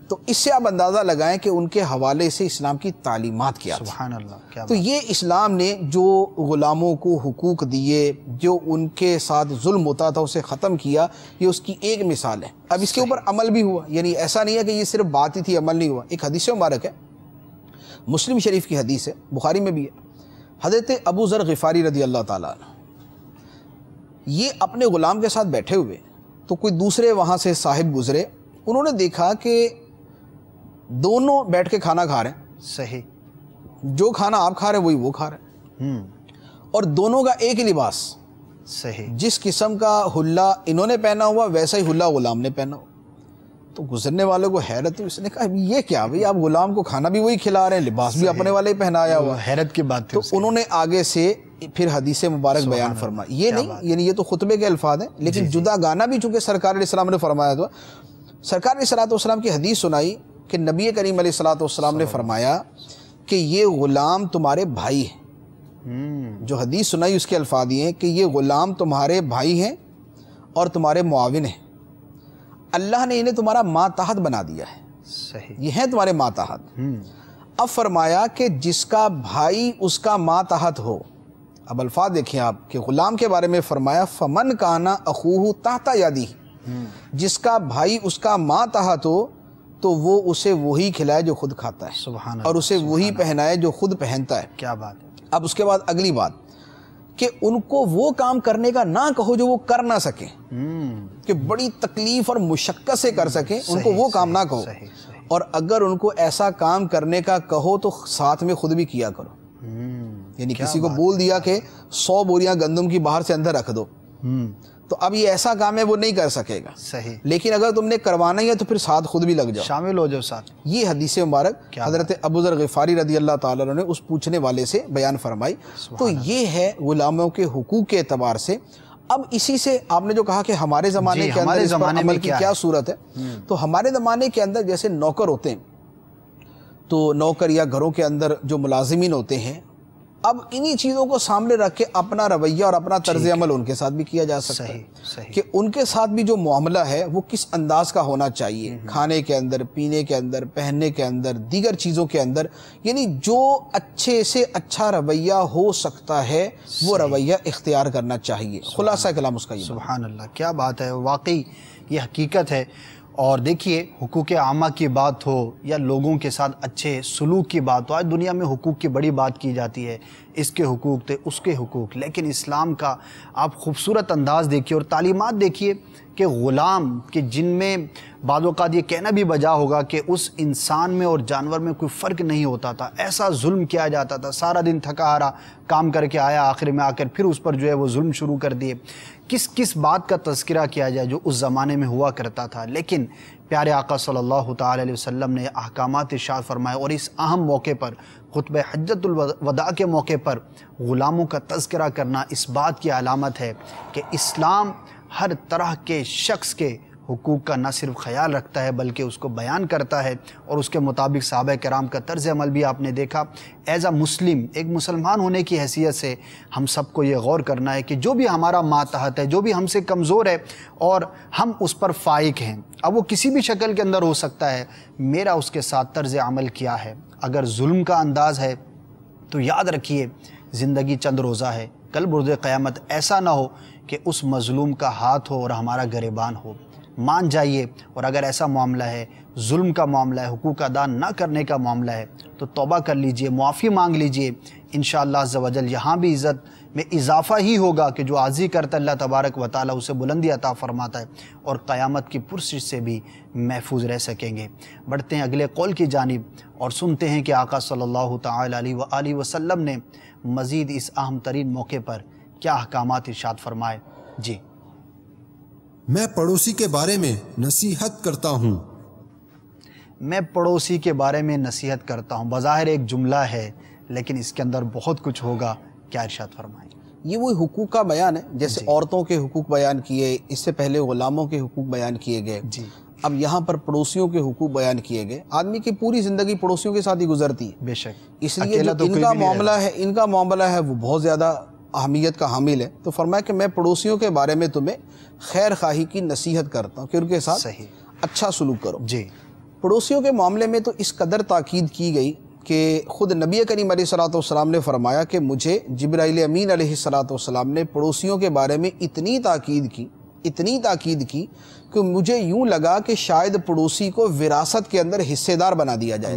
تو اس سے آپ اندازہ لگائیں کہ ان کے حوالے سے اسلام کی تعلیمات کیا تھی. سبحان اللہ. تو یہ اسلام نے جو غلاموں کو حقوق دیے، جو ان کے ساتھ ظلم ہوتا تھا اسے ختم کیا، یہ اس کی ایک مثال ہے. اب اس کے اوپر عمل بھی ہوا، یعنی ایسا نہیں ہے کہ یہ صرف بات ہی تھی عمل نہیں ہوا. ایک حدیث مبارک ہے، مسلم شریف کی حدیث ہے، بخاری میں بھی ہے. حضرت ابو ذر غفاری رضی اللہ تعالیٰ عنہ یہ اپنے غلام کے ساتھ بیٹھے ہوئے تو کوئی دوسرے وہاں سے صاحب گزرے، انہوں نے دیکھا کہ دونوں بیٹھ کے کھانا کھا رہے ہیں. صحیح. جو کھانا آپ کھا رہے ہیں وہی وہ کھا رہے ہیں، اور دونوں کا ایک ہی لباس. صحیح. جس قسم کا حلہ انہوں نے پہنا ہوا ویسا ہی حلہ غلام نے پہنا ہوا. تو گزرنے والوں کو حیرت ہوئی. اس نے کہا یہ کیا بھئی، آپ غلام کو کھانا بھی وہی کھلا رہے ہیں، لباس بھی اپنے والے ہی پہنایا ہوا. حیرت کی بات تھی. تو انہوں نے آگے سے پھر حدیث مبارک بیان فرمائی. یہ نہیں، یعنی یہ تو خطبے کے الفاظ ہیں، لیکن جدا گانا بھی چونکہ سرکار علیہ السلام نے فرمایا تھا. سرکار علیہ السلام کی حدیث سنائی کہ نبی کریم علیہ السلام نے فرمایا کہ یہ غلام تمہارے بھائی ہیں. جو حدیث سنائی اس کے الفاظ یہ ہیں کہ یہ غلام تمہارے بھائی ہیں اور تمہارے معاون ہیں. اللہ نے انہیں تمہارا ماتحت بنا دیا ہے. صحیح. یہ ہیں تمہارے ماتحت. اب فرمایا کہ جس کا بھائی اس کا ماتحت ہو. اب الفاظ دیکھیں آپ کہ غلام کے بارے میں فرمایا فمن کانا اخوہ تحت یدی، جس کا بھائی اس کا ماتحت ہو تو وہ اسے وہی کھلائے جو خود کھاتا ہے، سبحان اللہ، اور اسے وہی پہنائے جو خود پہنتا ہے. کیا بات ہے. اب اس کے بعد اگلی بات کہ ان کو وہ کام کرنے کا نہ کہو جو وہ کر نہ سکیں، کہ بڑی تکلیف اور مشقت سے کر سکیں، ان کو وہ کام نہ کہو. اور اگر ان کو ایسا کام کرنے کا کہو تو ساتھ میں خود بھی کیا کرو. یعنی کسی کو بول دیا کہ 100 بوریاں گندم کی باہر سے اندر رکھ دو، تو اب یہ ایسا کام ہے وہ نہیں کر سکے گا. صحیح. لیکن اگر تم نے کروانا ہی ہے تو پھر ساتھ خود بھی لگ جاؤ، شامل ہو جاؤ ساتھ. یہ حدیث مبارک حضرت ابو ذر غفاری رضی اللہ تعالیٰ نے اس پوچھنے والے سے بیان فرمائی. تو یہ ہے غلاموں کے حقوق کے اعتبار سے. اب اسی سے آپ نے جو کہا کہ ہمارے زمانے کے اندر اس پر عمل کی کیا صورت ہے، تو ہمارے زمانے کے اندر جیسے نوکر ہوتے ہیں، تو نوکر یا گھروں کے اندر جو ملازمین ہوتے ہیں، اب انہی چیزوں کو سامنے رکھ کے اپنا رویہ اور اپنا طرز عمل ان کے ساتھ بھی کیا جا سکتا ہے کہ ان کے ساتھ بھی جو معاملہ ہے وہ کس انداز کا ہونا چاہیے، کھانے کے اندر، پینے کے اندر، پہننے کے اندر، دیگر چیزوں کے اندر، یعنی جو اچھے سے اچھا رویہ ہو سکتا ہے وہ رویہ اختیار کرنا چاہیے۔ خلاصہ کلام اس کا یہ۔ سبحان اللہ، کیا بات ہے، واقعی یہ حقیقت ہے۔ اور دیکھیے، حقوق عامہ کی بات ہو یا لوگوں کے ساتھ اچھے سلوک کی بات ہو، آج دنیا میں حقوق کی بڑی بات کی جاتی ہے، اس کے حقوق تھے، اس کے حقوق، لیکن اسلام کا آپ خوبصورت انداز دیکھیے اور تعلیمات دیکھیے کہ غلام کہ جن میں بعض اوقات یہ کہنا بھی بجا ہوگا کہ اس انسان میں اور جانور میں کوئی فرق نہیں ہوتا تھا، ایسا ظلم کیا جاتا تھا، سارا دن تھکا ہارا کام کر کے آیا، آخر میں آ کر پھر اس پر جو ہے وہ ظلم شروع کر دیے۔ کس بات کا تذکرہ کیا جائے جو اس زمانے میں ہوا کرتا تھا، لیکن پیارے آقا صلی اللہ تعالی علیہ وسلم نے احکامات ارشاد فرمائے، اور اس اہم موقع پر خطبہ حجۃ الوداع کے موقع پر غلاموں کا تذکرہ کرنا اس بات کی علامت ہے کہ اسلام ہر طرح کے شخص کے حقوق کا نہ صرف خیال رکھتا ہے بلکہ اس کو بیان کرتا ہے، اور اس کے مطابق صحابہ کرام کا طرز عمل بھی آپ نے دیکھا۔ ایز اے مسلم، ایک مسلمان ہونے کی حیثیت سے ہم سب کو یہ غور کرنا ہے کہ جو بھی ہمارا ماتحت ہے، جو بھی ہم سے کمزور ہے اور ہم اس پر فائق ہیں، اب وہ کسی بھی شکل کے اندر ہو سکتا ہے، میرا اس کے ساتھ طرز عمل کیا ہے۔ اگر ظلم کا انداز ہے تو یاد رکھیے زندگی چند روزہ ہے، کل بروز قیامت ایسا نہ ہو کہ اس مظلوم کا ہاتھ ہو اور ہمارا گریبان ہو۔ مان جائیے، اور اگر ایسا معاملہ ہے، ظلم کا معاملہ ہے، حقوق ادا نہ کرنے کا معاملہ ہے، تو توبہ کر لیجئے، معافی مانگ لیجئے، انشاءاللہ عز و جل یہاں بھی عزت میں اضافہ ہی ہوگا کہ جو عاجزی کرتا ہے اللہ تبارک و تعالیٰ اسے بلندی عطا فرماتا ہے، اور قیامت کی پرسش سے بھی محفوظ رہ سکیں گے۔ بڑھتے ہیں اگلے قول کی جانب اور سنتے ہیں کہ آقا صلی اللہ تعالیٰ علیہ وآلہ وسلم نے مزید اس اہم ترین موقع پر کیا احکامات ارشاد فرمائے۔ جی، میں پڑوسی کے بارے میں نصیحت کرتا ہوں۔ میں پڑوسی کے بارے میں نصیحت کرتا ہوں، بظاہر ایک جملہ ہے لیکن اس کے اندر بہت کچھ ہوگا، کیا ارشاد فرمائیں؟ یہ وہی حقوق کا بیان ہے، جیسے عورتوں کے حقوق بیان کیے، اس سے پہلے غلاموں کے حقوق بیان کیے گئے، اب یہاں پر پڑوسیوں کے حقوق بیان کیے گئے۔ آدمی کی پوری زندگی پڑوسیوں کے ساتھ ہی گزرتی ہے، بے شک، اس لیے جو ان کا معاملہ ہے وہ بہت زیادہ اہمیت کا حامل ہے۔ تو فرمایا کہ میں پڑوسیوں کے بارے میں تمہیں خیر خواہی کی نصیحت کرتا ہوں کہ ان کے ساتھ اچھا سلوک کرو۔ جی، پڑوسیوں کے معاملے میں تو اس قدر تاکید کی گئی کہ خود نبی کریم علیہ الصلوۃ والسلام نے فرمایا کہ مجھے جبرائیل امین علیہ الصلوۃ والسلام نے پڑوسیوں کے بارے میں اتنی تاکید کی کہ مجھے یوں لگا کہ شاید پڑوسی کو وراثت کے اندر حصے دار بنا دیا جائے،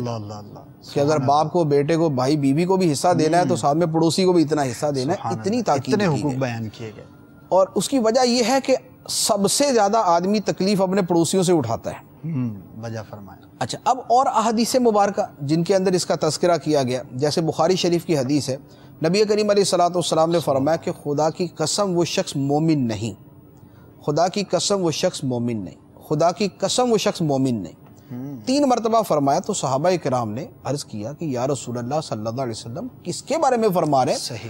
کہ اگر باپ کو، بیٹے کو، بھائی بیوی کو بھی حصہ دینا ہے تو ساتھ میں پڑوسی کو بھی اتنا حصہ دینا ہے۔ اتنی تاکید، اتنے حقوق بیان کیے گئے، اور اس کی وجہ یہ ہے کہ سب سے زیادہ آدمی تکلیف اپنے پڑوسیوں سے اٹھاتا ہے۔ وجہ فرمایا۔ اچھا، اب اور احادیث مبارکہ جن کے اندر اس کا تذکرہ کیا گیا، جیسے بخاری شریف کی حدیث ہے، نبی کریم علیہ الصلوۃ والسلام نے فرمایا کہ خدا کی قسم وہ شخص مومن نہیں، خدا کی قسم وہ شخص مومن نہیں، خدا کی قسم وہ شخص مومن نہیں۔ 3 مرتبہ فرمایا تو صحابہ کرام نے عرض کیا کہ یا رسول اللہ صلی اللہ علیہ وسلم کس کے بارے میں فرما رہے ہیں؟ صحیح،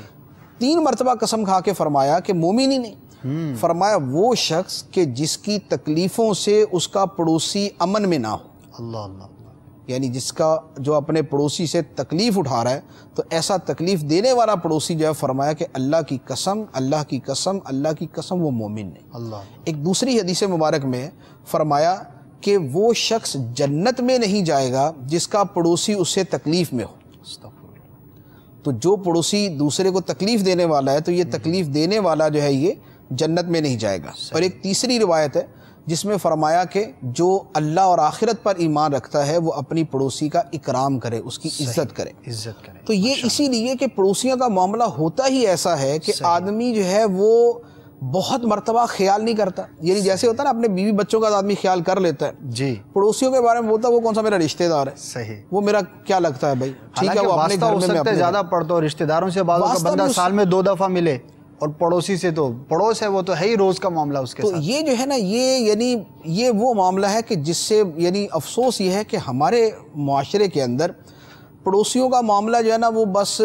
3 مرتبہ قسم کھا کے فرمایا کہ مومن ہی نہیں۔ فرمایا وہ شخص کہ جس کی تکلیفوں سے اس کا پڑوسی امن میں نہ ہو، اللہ اللہ، یعنی جس کا جو اپنے پڑوسی سے تکلیف اٹھا رہا ہے تو ایسا تکلیف دینے والا پڑوسی جو ہے، فرمایا کہ اللہ کی قسم، اللہ کی قسم، اللہ کی قسم وہ مومن نہیں۔ اللہ، ایک دوسری حدیث مبارک میں فرمایا کہ وہ شخص جنت میں نہیں جائے گا جس کا پڑوسی اس سے تکلیف میں ہو۔ تو جو پڑوسی دوسرے کو تکلیف دینے والا ہے تو یہ تکلیف دینے والا جو ہے یہ جنت میں نہیں جائے گا۔ اور ایک تیسری روایت ہے جس میں فرمایا کہ جو اللہ اور آخرت پر ایمان رکھتا ہے وہ اپنی پڑوسی کا اکرام کرے، اس کی عزت کرے۔ تو یہ اسی لیے کہ پڑوسیوں کا معاملہ ہوتا ہی ایسا ہے کہ آدمی جو ہے وہ بہت مرتبہ خیال نہیں کرتا، یعنی جیسے ہوتا ہے نا اپنے بیوی بچوں کا آدمی خیال کر لیتا ہے، جی، پڑوسیوں کے بارے میں بولتا ہے وہ کون سا میرا رشتہ دار ہے، صحیح، وہ میرا کیا لگتا ہے بھائی، ٹھیک ہے، وہ اپنے گھر میں میں زیادہ پڑھتا ہو، رشتہ داروں سے بعض کا بندہ سال میں 2 دفعہ ملے، اور پڑوسی سے تو پڑوس ہے، وہ تو ہے ہی روز کا معاملہ اس کے ساتھ۔ تو یہ جو ہے نا یہ وہ معاملہ ہے کہ جس سے یعنی افسوس یہ ہے کہ ہمارے معاشرے کے اندر پڑوسیوں کا معاملہ جو ہے نا وہ بس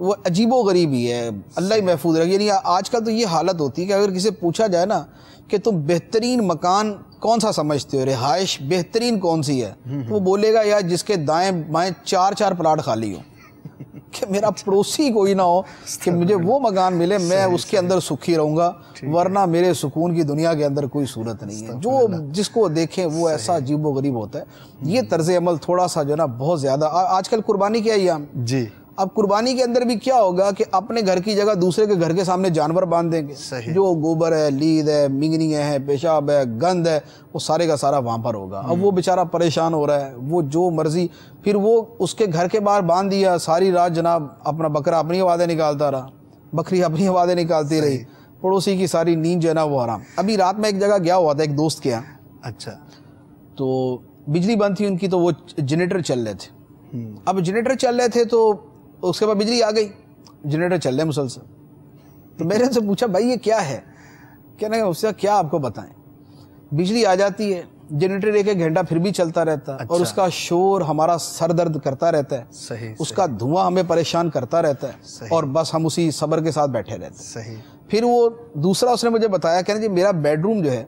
وہ عجیب و غریب ہی ہے، اللہ ہی محفوظ رکھے. یعنی آج کل تو یہ حالت ہوتی ہے کہ اگر کسی پوچھا جائے نا کہ تم بہترین مکان کون سا سمجھتے ہو، رہائش بہترین کون سی ہے، تو وہ بولے گا یار جس کے دائیں بائیں 4 پلاٹ خالی ہوں، کہ میرا پڑوسی کوئی نہ ہو کہ مجھے وہ مکان ملے، میں اس کے اندر سکھی رہوں گا، ورنہ میرے سکون کی دنیا کے اندر کوئی صورت نہیں ہے. جو جس کو دیکھیں وہ ایسا عجیب و غریب ہوتا ہے. یہ طرز عمل تھوڑا سا جو ہے نا بہت زیادہ. آج کل قربانی کیا ایام جی، اب قربانی کے اندر بھی کیا ہوگا کہ اپنے گھر کی جگہ دوسرے کے گھر کے سامنے جانور باندھ دیں گے. جو گوبر ہے، لید ہے، منگنی ہے، پیشاب ہے، گند ہے، وہ سارے کا سارا وہاں پر ہوگا. اب وہ بیچارہ پریشان ہو رہا ہے، وہ جو مرضی، پھر وہ اس کے گھر کے باہر باندھ دیا، ساری رات جناب اپنا بکرا اپنی آوازیں نکالتا رہا، بکری اپنی آوازیں نکالتی رہی، پڑوسی کی ساری نیند جو ہے نا وہ حرام. ابھی رات میں ایک جگہ گیا ہوا تھا ایک دوست کے یہاں، اچھا، تو بجلی بند تھی ان کی، تو وہ جنریٹر چل رہے تھے. اب جنریٹر چل رہے تھے تو اس کے بعد بجلی آ گئی، جنریٹر چل رہے مسلسل. تو میں نے ان سے پوچھا بھائی یہ کیا ہے؟ کہنا کہ اس سے کیا آپ کو بتائیں، بجلی آ جاتی ہے، جنریٹر 1 گھنٹہ پھر بھی چلتا رہتا ہے، اور اس کا شور ہمارا سر درد کرتا رہتا ہے، صحیح، اس کا دھواں ہمیں پریشان کرتا رہتا ہے، اور بس ہم اسی صبر کے ساتھ بیٹھے رہتے ہیں. صحیح. پھر وہ دوسرا اس نے مجھے بتایا، کہنا جی میرا بیڈ روم جو ہے،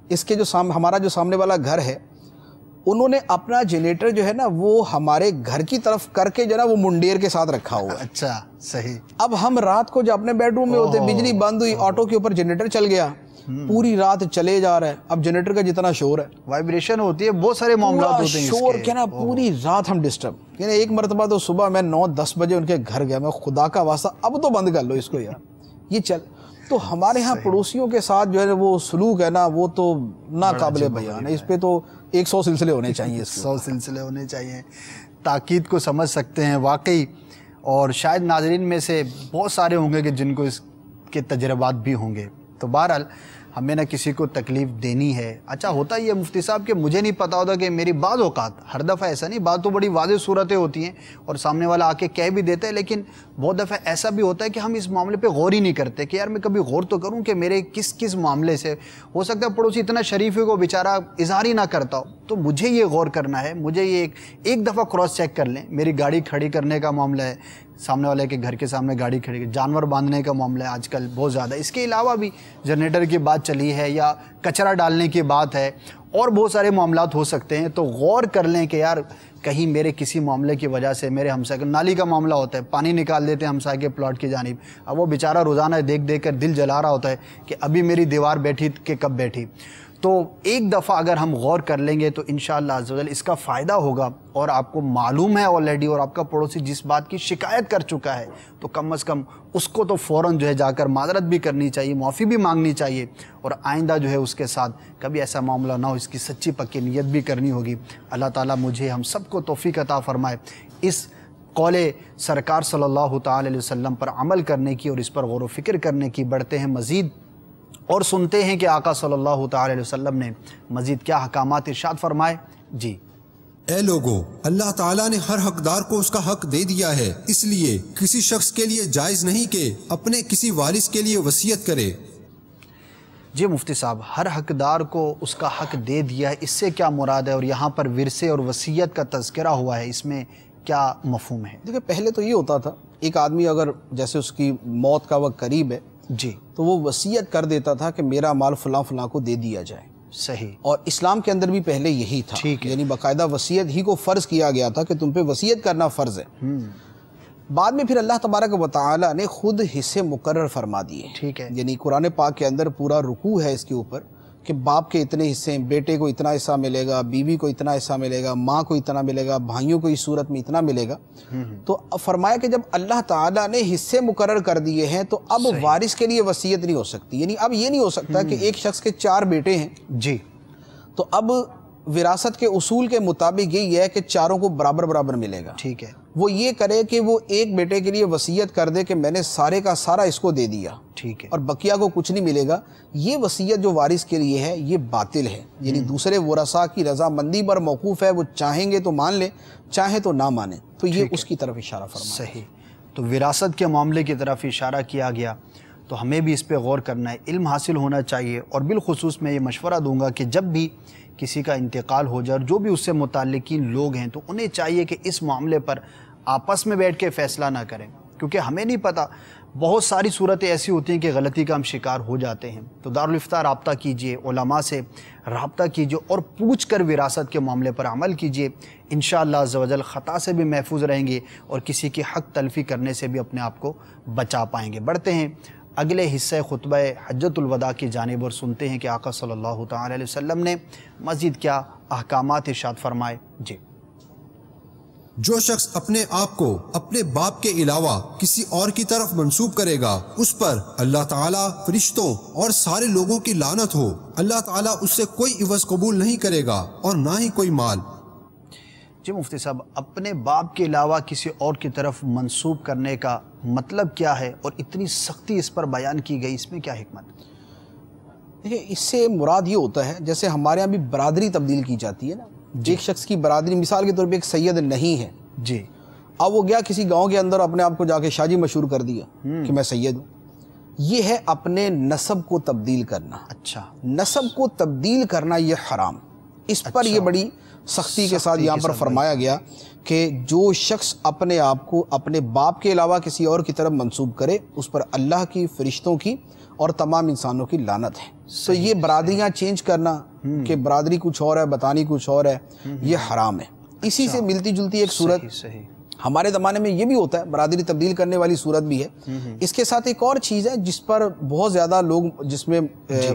اس کے جو ہمارا جو سامنے والا گھر ہے، انہوں نے اپنا جنریٹر جو ہے نا وہ ہمارے گھر کی طرف کر کے جو ہے نا وہ منڈیر کے ساتھ رکھا ہوا ہے. اچھا، صحیح. اب ہم رات کو جو اپنے بیڈ روم میں ہوتے، بجلی بند ہوئی، آٹو کے اوپر جنریٹر چل گیا، پوری رات چلے جا رہا ہے. اب جنریٹر کا جتنا شور ہے، وائبریشن ہوتی ہے، بہت سارے معاملات ہوتے ہیں شور کے نا پوری رات ہم ڈسٹرب. یعنی ایک مرتبہ تو صبح میں 9-10 بجے ان کے گھر گیا، میں خدا کا واسطہ اب تو بند کر لو اس کو یار، یہ چل. تو ہمارے ہاں پڑوسیوں کے ساتھ جو ہے وہ سلوک ہے نا وہ تو ناقابل بیان ہے. اس پہ تو 100 سلسلے ہونے چاہیے، 100 سلسلے ہونے چاہیے. تاکید کو سمجھ سکتے ہیں واقعی. اور شاید ناظرین میں سے بہت سارے ہوں گے کہ جن کو اس کے تجربات بھی ہوں گے. تو بہرحال ہمیں نہ کسی کو تکلیف دینی ہے. اچھا ہوتا یہ مفتی صاحب کہ مجھے نہیں پتا ہوتا کہ میری بعض اوقات، ہر دفعہ ایسا نہیں، بعض تو بڑی واضح صورتیں ہوتی ہیں اور سامنے والا آ کے کہہ بھی دیتا ہے، لیکن بہت دفعہ ایسا بھی ہوتا ہے کہ ہم اس معاملے پہ غور ہی نہیں کرتے کہ یار میں کبھی غور تو کروں کہ میرے کس معاملے سے ہو سکتا ہے پڑوسی اتنا شریف ہے کہ وہ بیچارہ اظہار ہی نہ کرتا ہو. تو مجھے یہ غور کرنا ہے، مجھے یہ ایک دفعہ کراس چیک کر لیں. میری گاڑی کھڑی کرنے کا معاملہ ہے، سامنے والے کے گھر کے سامنے گاڑی کھڑی، جانور باندھنے کا معاملہ ہے آج کل بہت زیادہ. اس کے علاوہ بھی جنریٹر کی بات چلی ہے یا کچرا ڈالنے کی بات ہے، اور بہت سارے معاملات ہو سکتے ہیں. تو غور کر لیں کہ یار کہیں میرے کسی معاملے کی وجہ سے میرے ہمسائے نالی کا معاملہ ہوتا ہے، پانی نکال دیتے ہیں ہمسائے کے پلاٹ کی جانب. اب وہ بیچارہ روزانہ دیکھ کر دل جلا رہا ہوتا ہے کہ ابھی میری دیوار بیٹھی کہ کب بیٹھی. تو ایک دفعہ اگر ہم غور کر لیں گے تو انشاءاللہ عز و جل اس کا فائدہ ہوگا. اور آپ کو معلوم ہے آلریڈی، اور آپ کا پڑوسی جس بات کی شکایت کر چکا ہے، تو کم از کم اس کو تو فوراً جو ہے جا کر معذرت بھی کرنی چاہیے، معافی بھی مانگنی چاہیے، اور آئندہ جو ہے اس کے ساتھ کبھی ایسا معاملہ نہ ہو، اس کی سچی پکی نیت بھی کرنی ہوگی. اللہ تعالیٰ مجھے ہم سب کو توفیق عطا فرمائے اس قول سرکار صلی اللہ تعالی علیہ وسلم پر عمل کرنے کی اور اس پر غور و فکر کرنے کی. بڑھتے ہیں مزید اور سنتے ہیں کہ آقا صلی اللہ تعالی علیہ وسلم نے مزید کیا حکامات ارشاد فرمائے. جی. اے لوگو، اللہ تعالیٰ نے ہر حقدار کو اس کا حق دے دیا ہے، اس لیے کسی شخص کے لیے جائز نہیں کہ اپنے کسی وارث کے لیے وصیت کرے. جی مفتی صاحب، ہر حقدار کو اس کا حق دے دیا ہے، اس سے کیا مراد ہے؟ اور یہاں پر ورثے اور وصیت کا تذکرہ ہوا ہے، اس میں کیا مفہوم ہے؟ دیکھیں پہلے تو یہ ہوتا تھا، ایک آدمی اگر جیسے اس کی موت کا وقت قریب ہے جی تو وہ وصیت کر دیتا تھا کہ میرا مال فلاں فلاں کو دے دیا جائے. صحیح. اور اسلام کے اندر بھی پہلے یہی تھا، یعنی باقاعدہ وصیت ہی کو فرض کیا گیا تھا کہ تم پہ وصیت کرنا فرض ہے. بعد میں پھر اللہ تبارک و تعالی نے خود حصے مقرر فرما دیے. ٹھیک ہے. یعنی قرآن پاک کے اندر پورا رکوع ہے اس کے اوپر کہ باپ کے اتنے حصے ہیں، بیٹے کو اتنا حصہ ملے گا، بیوی کو اتنا حصہ ملے گا، ماں کو اتنا ملے گا، بھائیوں کو اس صورت میں اتنا ملے گا. تو فرمایا کہ جب اللہ تعالیٰ نے حصے مقرر کر دیے ہیں تو اب وارث کے لیے وصیت نہیں ہو سکتی. یعنی اب یہ نہیں ہو سکتا کہ ایک شخص کے 4 بیٹے ہیں جی، تو اب وراثت کے اصول کے مطابق یہی ہے کہ چاروں کو برابر برابر ملے گا. ٹھیک ہے. وہ یہ کرے کہ وہ ایک بیٹے کے لیے وصیت کر دے کہ میں نے سارے کا سارا اس کو دے دیا، ٹھیک ہے، اور بقیہ کو کچھ نہیں ملے گا. یہ وصیت جو وارث کے لیے ہے یہ باطل ہے. یعنی دوسرے ورثاء کی رضامندی پر موقوف ہے، وہ چاہیں گے تو مان لیں، چاہیں تو نہ مانیں. تو یہ اس کی طرف اشارہ فرمایا. صحیح. تو وراثت کے معاملے کی طرف اشارہ کیا گیا، تو ہمیں بھی اس پہ غور کرنا ہے، علم حاصل ہونا چاہیے. اور بالخصوص میں یہ مشورہ دوں گا کہ جب بھی کسی کا انتقال ہو جائے اور جو بھی اس سے متعلقین لوگ ہیں تو انہیں چاہیے کہ اس معاملے پر آپس میں بیٹھ کے فیصلہ نہ کریں. کیونکہ ہمیں نہیں پتہ، بہت ساری صورتیں ایسی ہوتی ہیں کہ غلطی کا ہم شکار ہو جاتے ہیں. تو دارالفتہ رابطہ کیجئے، علماء سے رابطہ کیجئے اور پوچھ کر وراثت کے معاملے پر عمل کیجئے. انشاءاللہ عز و جل خطا سے بھی محفوظ رہیں گے اور کسی کی حق تلفی کرنے سے بھی اپنے آپ کو بچا پائیں گے. بڑھتے ہیں اگلے حصہ خطبہ حجۃ الوداع کی جانب اور سنتے ہیں کہ آقا صلی اللہ تعالی علیہ وسلم نے مزید کیا احکامات ارشاد فرمائے. جی. جو شخص اپنے آپ کو اپنے باپ کے علاوہ کسی اور کی طرف منسوب کرے گا اس پر اللہ تعالیٰ، فرشتوں اور سارے لوگوں کی لعنت ہو. اللہ تعالیٰ اس سے کوئی عوض قبول نہیں کرے گا اور نہ ہی کوئی مال. جی مفتی صاحب، اپنے باپ کے علاوہ کسی اور کی طرف منسوب کرنے کا مطلب کیا ہے اور اتنی سختی اس پر بیان کی گئی، اس میں کیا حکمت؟ دیکھیں، اس سے مراد یہ ہوتا ہے جیسے ہمارے یہاں بھی برادری تبدیل کی جاتی ہے نا. ایک شخص کی برادری مثال کے طور پہ ایک سید نہیں ہے جی، اب وہ گیا کسی گاؤں کے اندر اپنے آپ کو جا کے شاہ جی مشہور کر دیا کہ میں سید ہوں. یہ ہے اپنے نسب کو تبدیل کرنا. اچھا، نسب کو تبدیل کرنا یہ حرام. اس پر یہ بڑی سختی کے ساتھ یہاں پر فرمایا گیا کہ جو شخص اپنے آپ کو اپنے باپ کے علاوہ کسی اور کی طرف منسوب کرے اس پر اللہ کی، فرشتوں کی اور تمام انسانوں کی لعنت ہے. تو یہ برادریاں چینج کرنا کہ برادری کچھ اور ہے، بتانی کچھ اور ہے، یہ حرام ہے. اسی سے ملتی جلتی ایک صورت ہمارے زمانے میں یہ بھی ہوتا ہے، برادری تبدیل کرنے والی صورت بھی ہے. اس کے ساتھ ایک اور چیز ہے جس پر بہت زیادہ لوگ جس میں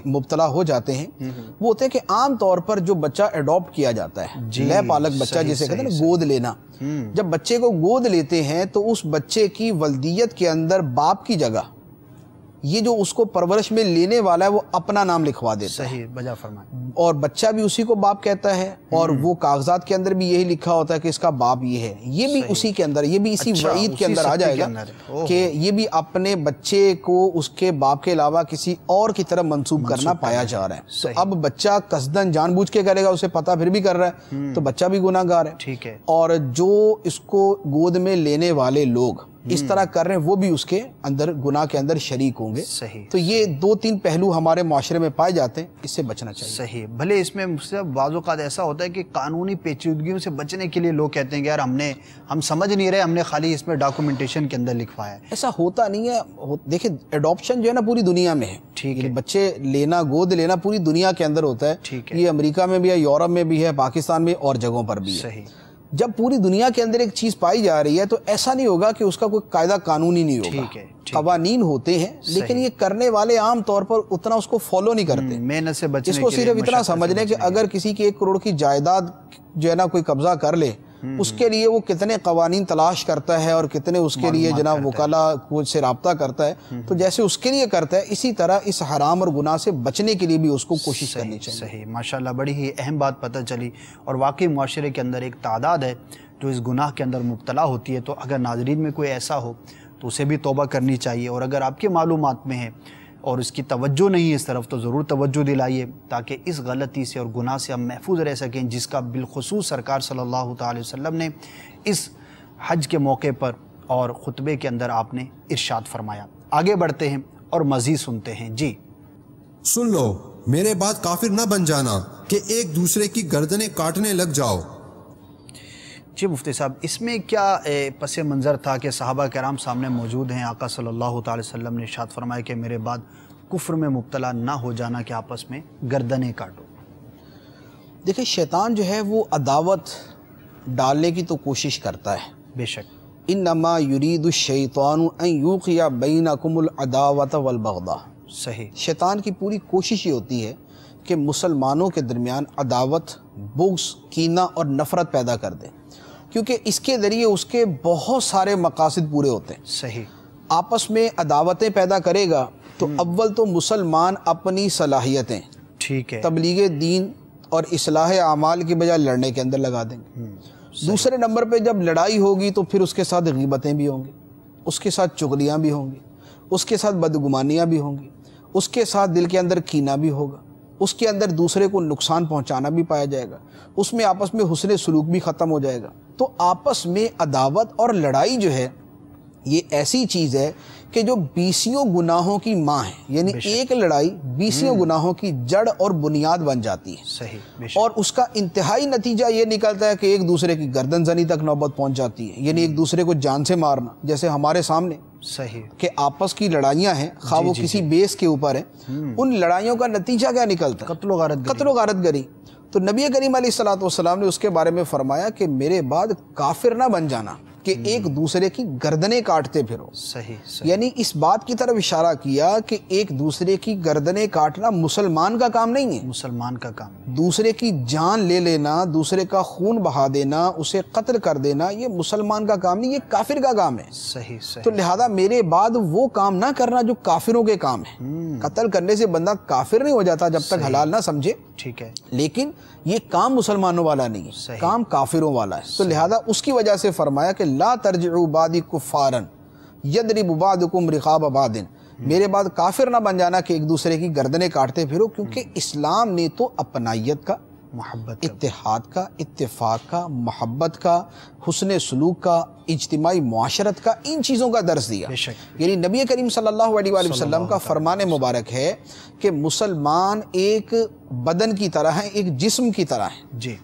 مبتلا ہو جاتے ہیں، وہ ہوتے ہیں کہ عام طور پر جو بچہ ایڈاپٹ کیا جاتا ہے، لے پالک بچہ جسے کہتے ہیں نا، گود لینا. جب بچے کو گود لیتے ہیں تو اس بچے کی ولدیت کے اندر باپ کی جگہ یہ جو اس کو پرورش میں لینے والا ہے وہ اپنا نام لکھوا دیتا ہے. صحیح، بجا فرمائیں. اور بچہ بھی اسی کو باپ کہتا ہے اور وہ کاغذات کے اندر بھی یہی لکھا ہوتا ہے کہ اس کا باپ یہ ہے. یہ بھی اسی کے اندر، یہ بھی اسی وعید کے اندر آ جائے گا کہ یہ بھی اپنے بچے کو اس کے باپ کے علاوہ کسی اور کی طرف منسوب کرنا پایا جا رہا ہے. تو اب بچہ قصدن جان بوجھ کے کرے گا، اسے پتہ پھر بھی کر رہا ہے تو بچہ بھی گناہ گار ہے. ٹھیک ہے. اور جو اس کو گود میں لینے والے لوگ اس طرح کر رہے ہیں وہ بھی اس کے اندر گناہ کے اندر شریک ہوں گے. صحیح. تو یہ دو تین پہلو ہمارے معاشرے میں پائے جاتے ہیں، اس سے بچنا چاہیے. صحیح. بھلے اس میں بعض اوقات ایسا ہوتا ہے کہ قانونی پیچیدگیوں سے بچنے کے لیے لوگ کہتے ہیں کہ یار ہم سمجھ نہیں رہے، ہم نے خالی اس میں ڈاکومنٹیشن کے اندر لکھوایا ہے. ایسا ہوتا نہیں ہے. دیکھیں، ایڈاپشن جو ہے نا پوری دنیا میں ہے. ٹھیک ہے. بچے لینا، گود لینا پوری دنیا کے اندر ہوتا ہے. ٹھیک ہے. یہ امریکہ میں بھی ہے، یورپ میں بھی ہے، پاکستان میں اور جگہوں پر بھی ہے. صحیح. جب پوری دنیا کے اندر ایک چیز پائی جا رہی ہے تو ایسا نہیں ہوگا کہ اس کا کوئی قاعدہ قانونی نہیں ہوگا. ٹھیک ہے. قوانین ہوتے ہیں لیکن یہ کرنے والے عام طور پر اتنا اس کو فالو نہیں کرتے. محنت سے بچنے اس کو صرف اتنا سمجھ لیں کہ اگر کسی کی 1 کروڑ کی جائیداد جو ہے نا کوئی قبضہ کر لے، اس کے لیے وہ کتنے قوانین تلاش کرتا ہے اور کتنے اس کے لیے جناب وکلاء سے رابطہ کرتا ہے. تو جیسے اس کے لیے کرتا ہے اسی طرح اس حرام اور گناہ سے بچنے کے لیے بھی اس کو کوشش کرنی چاہیے. صحیح. ماشاءاللہ بڑی ہی اہم بات پتہ چلی. اور واقعی معاشرے کے اندر ایک تعداد ہے جو اس گناہ کے اندر مبتلا ہوتی ہے. تو اگر ناظرین میں کوئی ایسا ہو تو اسے بھی توبہ کرنی چاہیے، اور اگر آپ کے معلومات میں ہے اور اس کی توجہ نہیں ہے اس طرف تو ضرور توجہ دلائیے تاکہ اس غلطی سے اور گناہ سے ہم محفوظ رہ سکیں، جس کا بالخصوص سرکار صلی اللہ تعالی وسلم نے اس حج کے موقع پر اور خطبے کے اندر آپ نے ارشاد فرمایا. آگے بڑھتے ہیں اور مزید سنتے ہیں. جی. سن لو، میرے بعد کافر نہ بن جانا کہ ایک دوسرے کی گردنیں کاٹنے لگ جاؤ. جی مفتی صاحب، اس میں کیا پس منظر تھا کہ صحابہ کرام سامنے موجود ہیں، آقا صلی اللہ تعالی وسلم نے ارشاد فرمایا کہ میرے بعد کفر میں مبتلا نہ ہو جانا کہ آپس میں گردنیں کاٹو. دیکھیں، شیطان جو ہے وہ عداوت ڈالنے کی تو کوشش کرتا ہے. بے شک. انما یرید الشیطان ان یوقع بینکم العداوۃ والبغضاء. صحیح. شیطان کی پوری کوشش یہ ہوتی ہے کہ مسلمانوں کے درمیان عداوت، بغض، کینہ اور نفرت پیدا کر دے، کیونکہ اس کے ذریعے اس کے بہت سارے مقاصد پورے ہوتے ہیں. صحیح. آپس میں عداوتیں پیدا کرے گا تو اول تو مسلمان اپنی صلاحیتیں، ٹھیک ہے، تبلیغ دین اور اصلاح اعمال کی بجائے لڑنے کے اندر لگا دیں گے. دوسرے نمبر پہ جب لڑائی ہوگی تو پھر اس کے ساتھ غیبتیں بھی ہوں گی، اس کے ساتھ چغلیاں بھی ہوں گی، اس کے ساتھ بدگمانیاں بھی ہوں گی، اس کے ساتھ دل کے اندر کینہ بھی ہوگا، اس کے اندر دوسرے کو نقصان پہنچانا بھی پایا جائے گا، اس میں آپس میں حسن سلوک بھی ختم ہو جائے گا. تو آپس میں عداوت اور لڑائی جو ہے یہ ایسی چیز ہے کہ جو 20 گناہوں کی ماں ہے، یعنی ایک لڑائی 20 گناہوں کی جڑ اور بنیاد بن جاتی ہے، صحیح، اور اس کا انتہائی نتیجہ یہ نکلتا ہے کہ ایک دوسرے کی گردن زنی تک نوبت پہنچ جاتی ہے، یعنی ایک دوسرے کو جان سے مارنا، جیسے ہمارے سامنے صحیح کہ آپس کی لڑائیاں ہیں، خواہ وہ کسی بیس کے اوپر ہیں، ان لڑائیوں کا نتیجہ کیا نکلتا ہے؟ قتل و غارت گری۔ تو نبی کریم علیہ الصلوۃ والسلام نے اس کے بارے میں فرمایا کہ میرے بعد کافر نہ بن جانا کہ ایک دوسرے کی گردنیں کاٹتے پھرو۔ صحیح یعنی اس بات کی طرف اشارہ کیا کہ ایک دوسرے کی گردنیں کاٹنا مسلمان کا کام نہیں ہے، مسلمان کا کام ہے۔ دوسرے کی جان لے لینا، دوسرے کا خون بہا دینا، اسے قتل کر دینا، یہ مسلمان کا کام نہیں، یہ کافر کا کام ہے۔ صحیح تو لہذا میرے بعد وہ کام نہ کرنا جو کافروں کے کام ہے۔ قتل کرنے سے بندہ کافر نہیں ہو جاتا جب تک حلال نہ سمجھے، ٹھیک ہے، لیکن یہ کام مسلمانوں والا نہیں ہے، کام کافروں والا ہے۔ تو لہذا اس کی وجہ سے فرمایا کہ لا ترجعوا بعدی کفارا یضرب بعضکم رقاب بعض، میرے بعد کافر نہ بن جانا کہ ایک دوسرے کی گردنیں کاٹتے پھرو، کیونکہ اسلام نے تو اپنائیت کا، محبت، اتحاد کا، اتفاق کا، محبت کا، حسن سلوک کا، اجتماعی معاشرت کا، ان چیزوں کا درس دیا۔ یعنی نبی کریم صلی اللہ علیہ وآلہ وسلم کا فرمان مبارک ہے کہ مسلمان ایک بدن کی طرح ہے، ایک جسم کی طرح ہے، جی،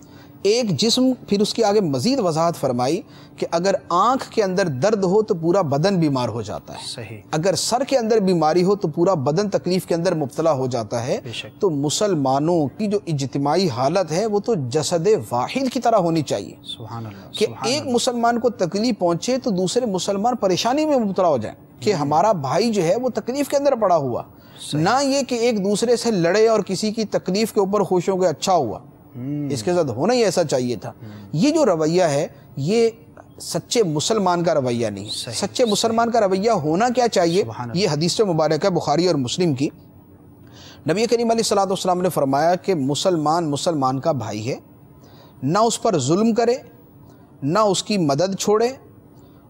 ایک جسم۔ پھر اس کی آگے مزید وضاحت فرمائی کہ اگر آنکھ کے اندر درد ہو تو پورا بدن بیمار ہو جاتا ہے، صحیح، اگر سر کے اندر بیماری ہو تو پورا بدن تکلیف کے اندر مبتلا ہو جاتا ہے۔ تو مسلمانوں کی جو اجتماعی حالت ہے وہ تو جسد واحد کی طرح ہونی چاہیے، سبحان اللہ، کہ ایک مسلمان کو تکلیف پہنچے تو دوسرے مسلمان پریشانی میں مبتلا ہو جائیں کہ ہمارا بھائی جو ہے وہ تکلیف کے اندر پڑا ہوا، نہ یہ کہ ایک دوسرے سے لڑے اور کسی کی تکلیف کے اوپر خوش ہو کے اچھا ہوا، اس کے ساتھ ہونا ہی ایسا چاہیے تھا۔ یہ جو رویہ ہے یہ سچے مسلمان کا رویہ نہیں، سچے مسلمان کا رویہ ہونا کیا چاہیے؟ یہ حدیث مبارکہ بخاری اور مسلم کی، نبی کریم علیہ الصلوۃ والسلام نے فرمایا کہ مسلمان کا بھائی ہے، نہ اس پر ظلم کرے، نہ اس کی مدد چھوڑے،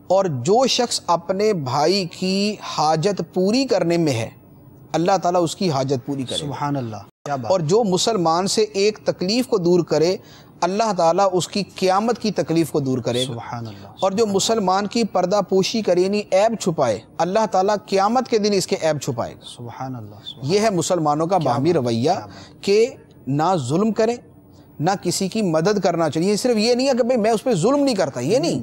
اور جو شخص اپنے بھائی کی حاجت پوری کرنے میں ہے اللہ تعالیٰ اس کی حاجت پوری کرے، سبحان اللہ، کیا بات، اور جو مسلمان سے ایک تکلیف کو دور کرے اللہ تعالیٰ اس کی قیامت کی تکلیف کو دور کرے گا، سبحان اللہ، اور جو مسلمان کی پردہ پوشی کرے یعنی عیب چھپائے اللہ تعالیٰ قیامت کے دن اس کے عیب چھپائے گا۔ سبحان اللہ، یہ ہے مسلمانوں کا باہمی رویہ کہ نہ ظلم کریں نہ کسی کی مدد کرنا چاہیے۔ صرف یہ نہیں ہے کہ بھئی میں اس پہ ظلم نہیں کرتا، یہ نہیں،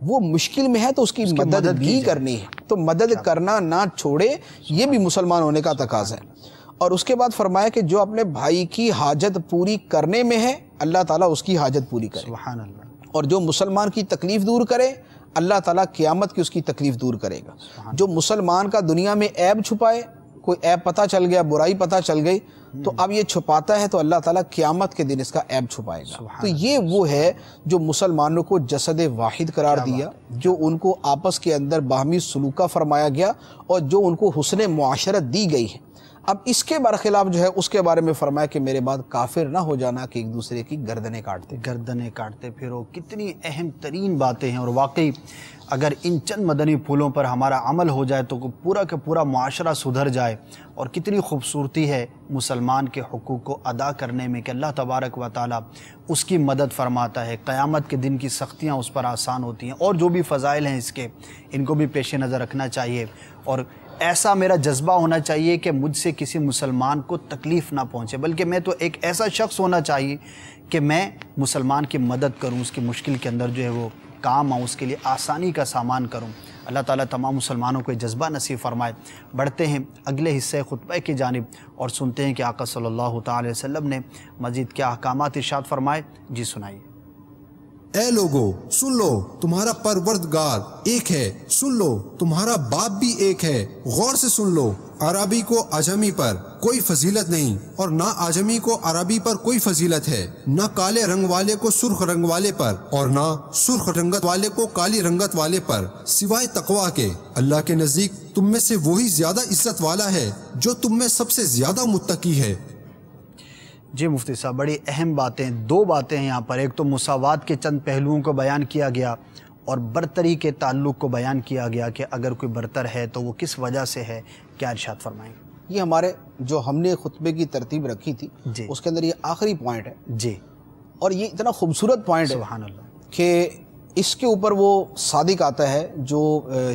وہ مشکل میں ہے تو اس کی مدد بھی کرنی ہے، تو مدد کرنا نہ چھوڑے، یہ بھی مسلمان ہونے کا تقاضا ہے۔ اور اس کے بعد فرمایا کہ جو اپنے بھائی کی حاجت پوری کرنے میں ہے اللہ تعالیٰ اس کی حاجت پوری کرے، سبحان اللہ، اور جو مسلمان کی تکلیف دور کرے اللہ تعالیٰ قیامت کی اس کی تکلیف دور کرے گا۔ جو مسلمان کا دنیا میں عیب چھپائے، کوئی عیب پتہ چل گیا، برائی پتہ چل گئی، تو اب یہ چھپاتا ہے تو اللہ تعالیٰ قیامت کے دن اس کا عیب چھپائے گا۔ تو یہ وہ ہے جو مسلمانوں کو جسد واحد قرار دیا، جو ان کو آپس کے اندر باہمی سلوکہ فرمایا گیا، اور جو ان کو حسن معاشرت دی گئی ہے۔ اب اس کے برخلاف جو ہے اس کے بارے میں فرمایا کہ میرے بعد کافر نہ ہو جانا کہ ایک دوسرے کی گردنیں کاٹتے پھرو۔ کتنی اہم ترین باتیں ہیں، اور واقعی اگر ان چند مدنی پھولوں پر ہمارا عمل ہو جائے تو پورا کا پورا معاشرہ سدھر جائے۔ اور کتنی خوبصورتی ہے مسلمان کے حقوق کو ادا کرنے میں کہ اللہ تبارک و تعالیٰ اس کی مدد فرماتا ہے، قیامت کے دن کی سختیاں اس پر آسان ہوتی ہیں، اور جو بھی فضائل ہیں اس کے، ان کو بھی پیش نظر رکھنا چاہیے۔ اور ایسا میرا جذبہ ہونا چاہیے کہ مجھ سے کسی مسلمان کو تکلیف نہ پہنچے، بلکہ میں تو ایک ایسا شخص ہونا چاہیے کہ میں مسلمان کی مدد کروں، اس کی مشکل کے اندر جو ہے وہ کام آؤں، اس کے لیے آسانی کا سامان کروں۔ اللہ تعالیٰ تمام مسلمانوں کو یہ جذبہ نصیب فرمائے۔ بڑھتے ہیں اگلے حصے خطبہ کی جانب اور سنتے ہیں کہ آقا صلی اللہ تعالی علیہ وسلم نے مزید کیا احکامات ارشاد فرمائے۔ جی سنائیے۔ اے لوگو سن لو، تمہارا پروردگار ایک ہے، سن لو تمہارا باپ بھی ایک ہے، غور سے سن لو، عربی کو اعجمی پر کوئی فضیلت نہیں، اور نہ اعجمی کو عربی پر کوئی فضیلت ہے، نہ کالے رنگ والے کو سرخ رنگ والے پر، اور نہ سرخ رنگت والے کو کالی رنگت والے پر، سوائے تقویٰ کے۔ اللہ کے نزدیک تم میں سے وہی زیادہ عزت والا ہے جو تم میں سب سے زیادہ متقی ہے۔ جی مفتی صاحب، بڑی اہم باتیں، دو باتیں ہیں یہاں پر۔ ایک تو مساوات کے چند پہلوؤں کو بیان کیا گیا، اور برتری کے تعلق کو بیان کیا گیا کہ اگر کوئی برتر ہے تو وہ کس وجہ سے ہے۔ کیا ارشاد فرمائیں گے؟ یہ ہمارے جو ہم نے خطبے کی ترتیب رکھی تھی جی، اس کے اندر یہ آخری پوائنٹ ہے جی، اور یہ اتنا خوبصورت پوائنٹ ہے سبحان اللہ، کہ اس کے اوپر وہ صادق آتا ہے جو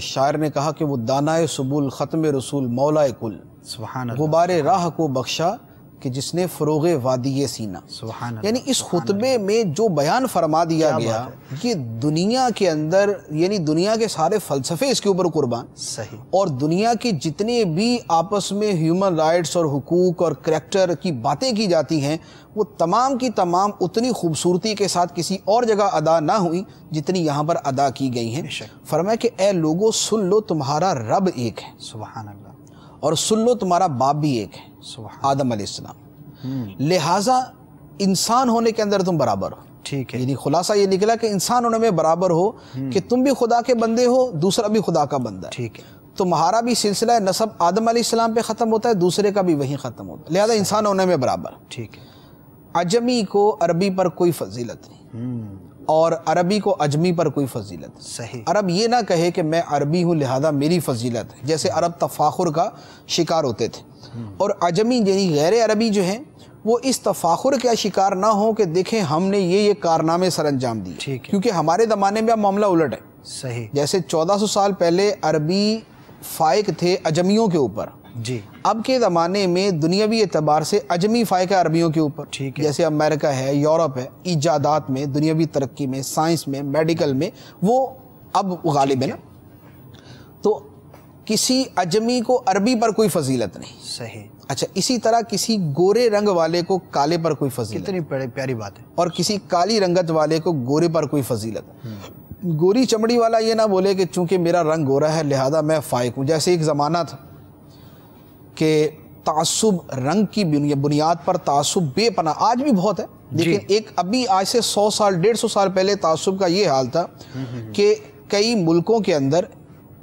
شاعر نے کہا کہ وہ دانائے سبول ختم رسول مولا کل، سبحان اللہ، غبار راہ کو بخشا کہ جس نے فروغ وادی سینہ، سبحان اللہ، یعنی اس خطبے میں جو بیان فرما دیا گیا یہ دنیا کے اندر، یعنی دنیا کے سارے فلسفے اس کے اوپر قربان، صحیح، اور دنیا کے جتنے بھی آپس میں ہیومن رائٹس اور حقوق اور کریکٹر کی باتیں کی جاتی ہیں وہ تمام کی تمام اتنی خوبصورتی کے ساتھ کسی اور جگہ ادا نہ ہوئی جتنی یہاں پر ادا کی گئی ہیں۔ فرمایا کہ اے لوگو سن لو تمہارا رب ایک ہے، سبحان اللہ، اور سن لو تمہارا باپ بھی ایک ہے، آدم علیہ السلام، لہٰذا انسان ہونے کے اندر تم برابر ہو۔ ٹھیک ہے، یعنی خلاصہ یہ نکلا کہ انسان ہونے میں برابر ہو کہ تم بھی خدا کے بندے ہو، دوسرا بھی خدا کا بندہ ہے، ٹھیک ہے، تمہارا بھی سلسلہ نسب آدم علیہ السلام پہ ختم ہوتا ہے، دوسرے کا بھی وہیں ختم ہوتا ہے، لہٰذا انسان ہونے میں برابر۔ ٹھیک ہے، عجمی کو عربی پر کوئی فضیلت نہیں، اور عربی کو عجمی پر کوئی فضیلت، صحیح، عرب یہ نہ کہے کہ میں عربی ہوں لہذا میری فضیلت ہے، جیسے عرب تفاخر کا شکار ہوتے تھے، اور عجمی یعنی غیر عربی جو ہیں وہ اس تفاخر کا شکار نہ ہوں کہ دیکھیں ہم نے یہ کارنامے سر انجام دیے، ٹھیک ہے، کیونکہ ہمارے زمانے میں اب معاملہ الٹ ہے، صحیح، جیسے 1400 سال پہلے عربی فائق تھے عجمیوں کے اوپر، جی، اب کے زمانے میں دنیاوی اعتبار سے عجمی فائق ہے عربیوں کے اوپر، ٹھیک ہے، جیسے امریکہ ہے، یورپ ہے، ایجادات میں، دنیاوی ترقی میں، سائنس میں، میڈیکل میں وہ اب غالب ہے نا، تو کسی عجمی کو عربی پر کوئی فضیلت نہیں، صحیح، اچھا اسی طرح کسی گورے رنگ والے کو کالے پر کوئی فضیلت، کتنی پیاری بات ہے، اور کسی کالی رنگت والے کو گورے پر کوئی فضیلت، گوری چمڑی والا یہ نہ بولے کہ چونکہ میرا رنگ گورا ہے لہذا میں فائق ہوں، جیسے ایک زمانہ تھا کہ تعصب رنگ کی بنیاد پر تعصب بے پناہ، آج بھی بہت ہے، لیکن ایک ابھی آج سے 100 سال 150 سال پہلے تعصب کا یہ حال تھا کہ کئی ملکوں کے اندر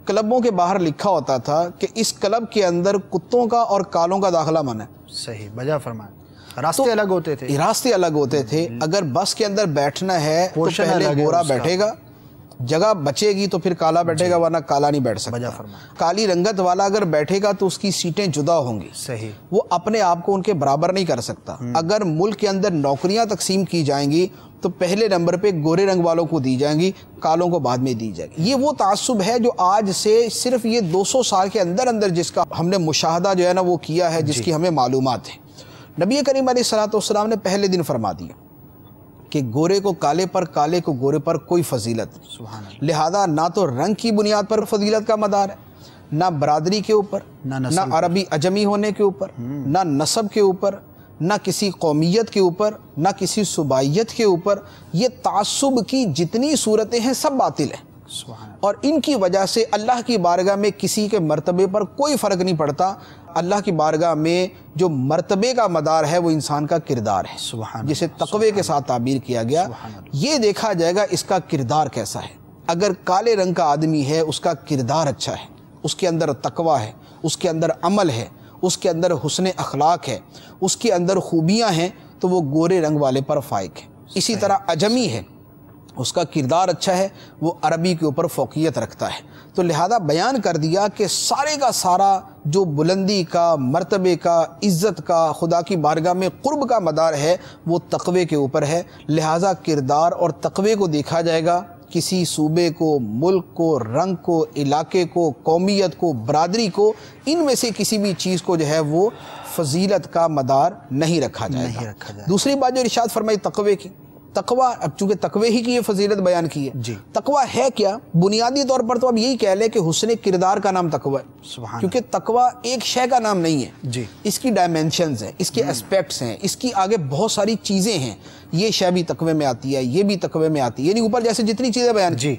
کلبوں کے باہر لکھا ہوتا تھا کہ اس کلب کے اندر کتوں کا اور کالوں کا داخلہ منع ہے، صحیح، بجا فرمایا، راستے الگ ہوتے تھے، راستے الگ ہوتے تھے، اگر بس کے اندر بیٹھنا ہے تو پہلے گورا بیٹھے گا، جگہ بچے گی تو پھر کالا بیٹھے گا، ورنہ کالا نہیں بیٹھ سکتا، کالی رنگت والا اگر بیٹھے گا تو اس کی سیٹیں جدا ہوں گی، صحیح، وہ اپنے آپ کو ان کے برابر نہیں کر سکتا، اگر ملک کے اندر نوکریاں تقسیم کی جائیں گی تو پہلے نمبر پہ گورے رنگ والوں کو دی جائیں گی، کالوں کو بعد میں دی جائے گی۔ یہ وہ تعصب ہے جو آج سے صرف یہ 200 سال کے اندر جس کا ہم نے مشاہدہ جو ہے نا وہ کیا ہے، جس کی ہمیں معلومات ہیں۔ نبی کریم علیہ الصلوۃ والسلام نے پہلے دن فرما دیا کہ گورے کو کالے پر، کالے کو گورے پر کوئی فضیلت نہیں، لہذا نہ تو رنگ کی بنیاد پر فضیلت کا مدار ہے، نہ برادری کے اوپر، نہ عربی عجمی ہونے کے اوپر، نہ نسب کے اوپر، نہ کسی قومیت کے اوپر، نہ کسی صوبائیت کے اوپر، یہ تعصب کی جتنی صورتیں ہیں سب باطل ہیں، اور ان کی وجہ سے اللہ کی بارگاہ میں کسی کے مرتبے پر کوئی فرق نہیں پڑتا، اللہ کی بارگاہ میں جو مرتبے کا مدار ہے وہ انسان کا کردار ہے، جسے تقوی کے ساتھ تعبیر کیا گیا، یہ دیکھا جائے گا اس کا کردار کیسا ہے، اگر کالے رنگ کا آدمی ہے اس کا کردار اچھا ہے، اس کے اندر تقوی ہے، اس کے اندر عمل ہے، اس کے اندر حسن اخلاق ہے، اس کے اندر خوبیاں ہیں، تو وہ گورے رنگ والے پر فائق ہے۔ اسی طرح عجمی ہے، اس کا کردار اچھا ہے، وہ عربی کے اوپر فوقیت رکھتا ہے، تو لہذا بیان کر دیا کہ سارے کا سارا جو بلندی کا، مرتبے کا، عزت کا، خدا کی بارگاہ میں قرب کا مدار ہے وہ تقوی کے اوپر ہے، لہذا کردار اور تقوی کو دیکھا جائے گا، کسی صوبے کو، ملک کو، رنگ کو، علاقے کو، قومیت کو، برادری کو، ان میں سے کسی بھی چیز کو جو ہے وہ فضیلت کا مدار نہیں رکھا جائے گا۔ دوسری بات جو ارشاد فرمائی تقوی کی، تقوی، اب چونکہ تقوی ہی کی یہ فضیلت بیان کی ہے، تقوی ہے کیا؟ بنیادی طور پر تو اب یہی کہہ لے کہ حسن کردار کا نام تقوی ہے، کیونکہ تقوی ایک شے کا نام نہیں ہے، اس کی ڈائمینشنز ہیں، اس کے اسپیکٹس ہیں، اس کی آگے بہت ساری چیزیں ہیں، یہ شے بھی تقوی میں آتی ہے، یہ بھی تقوی میں آتی ہے، یعنی اوپر جیسے جتنی چیزیں بیان کی،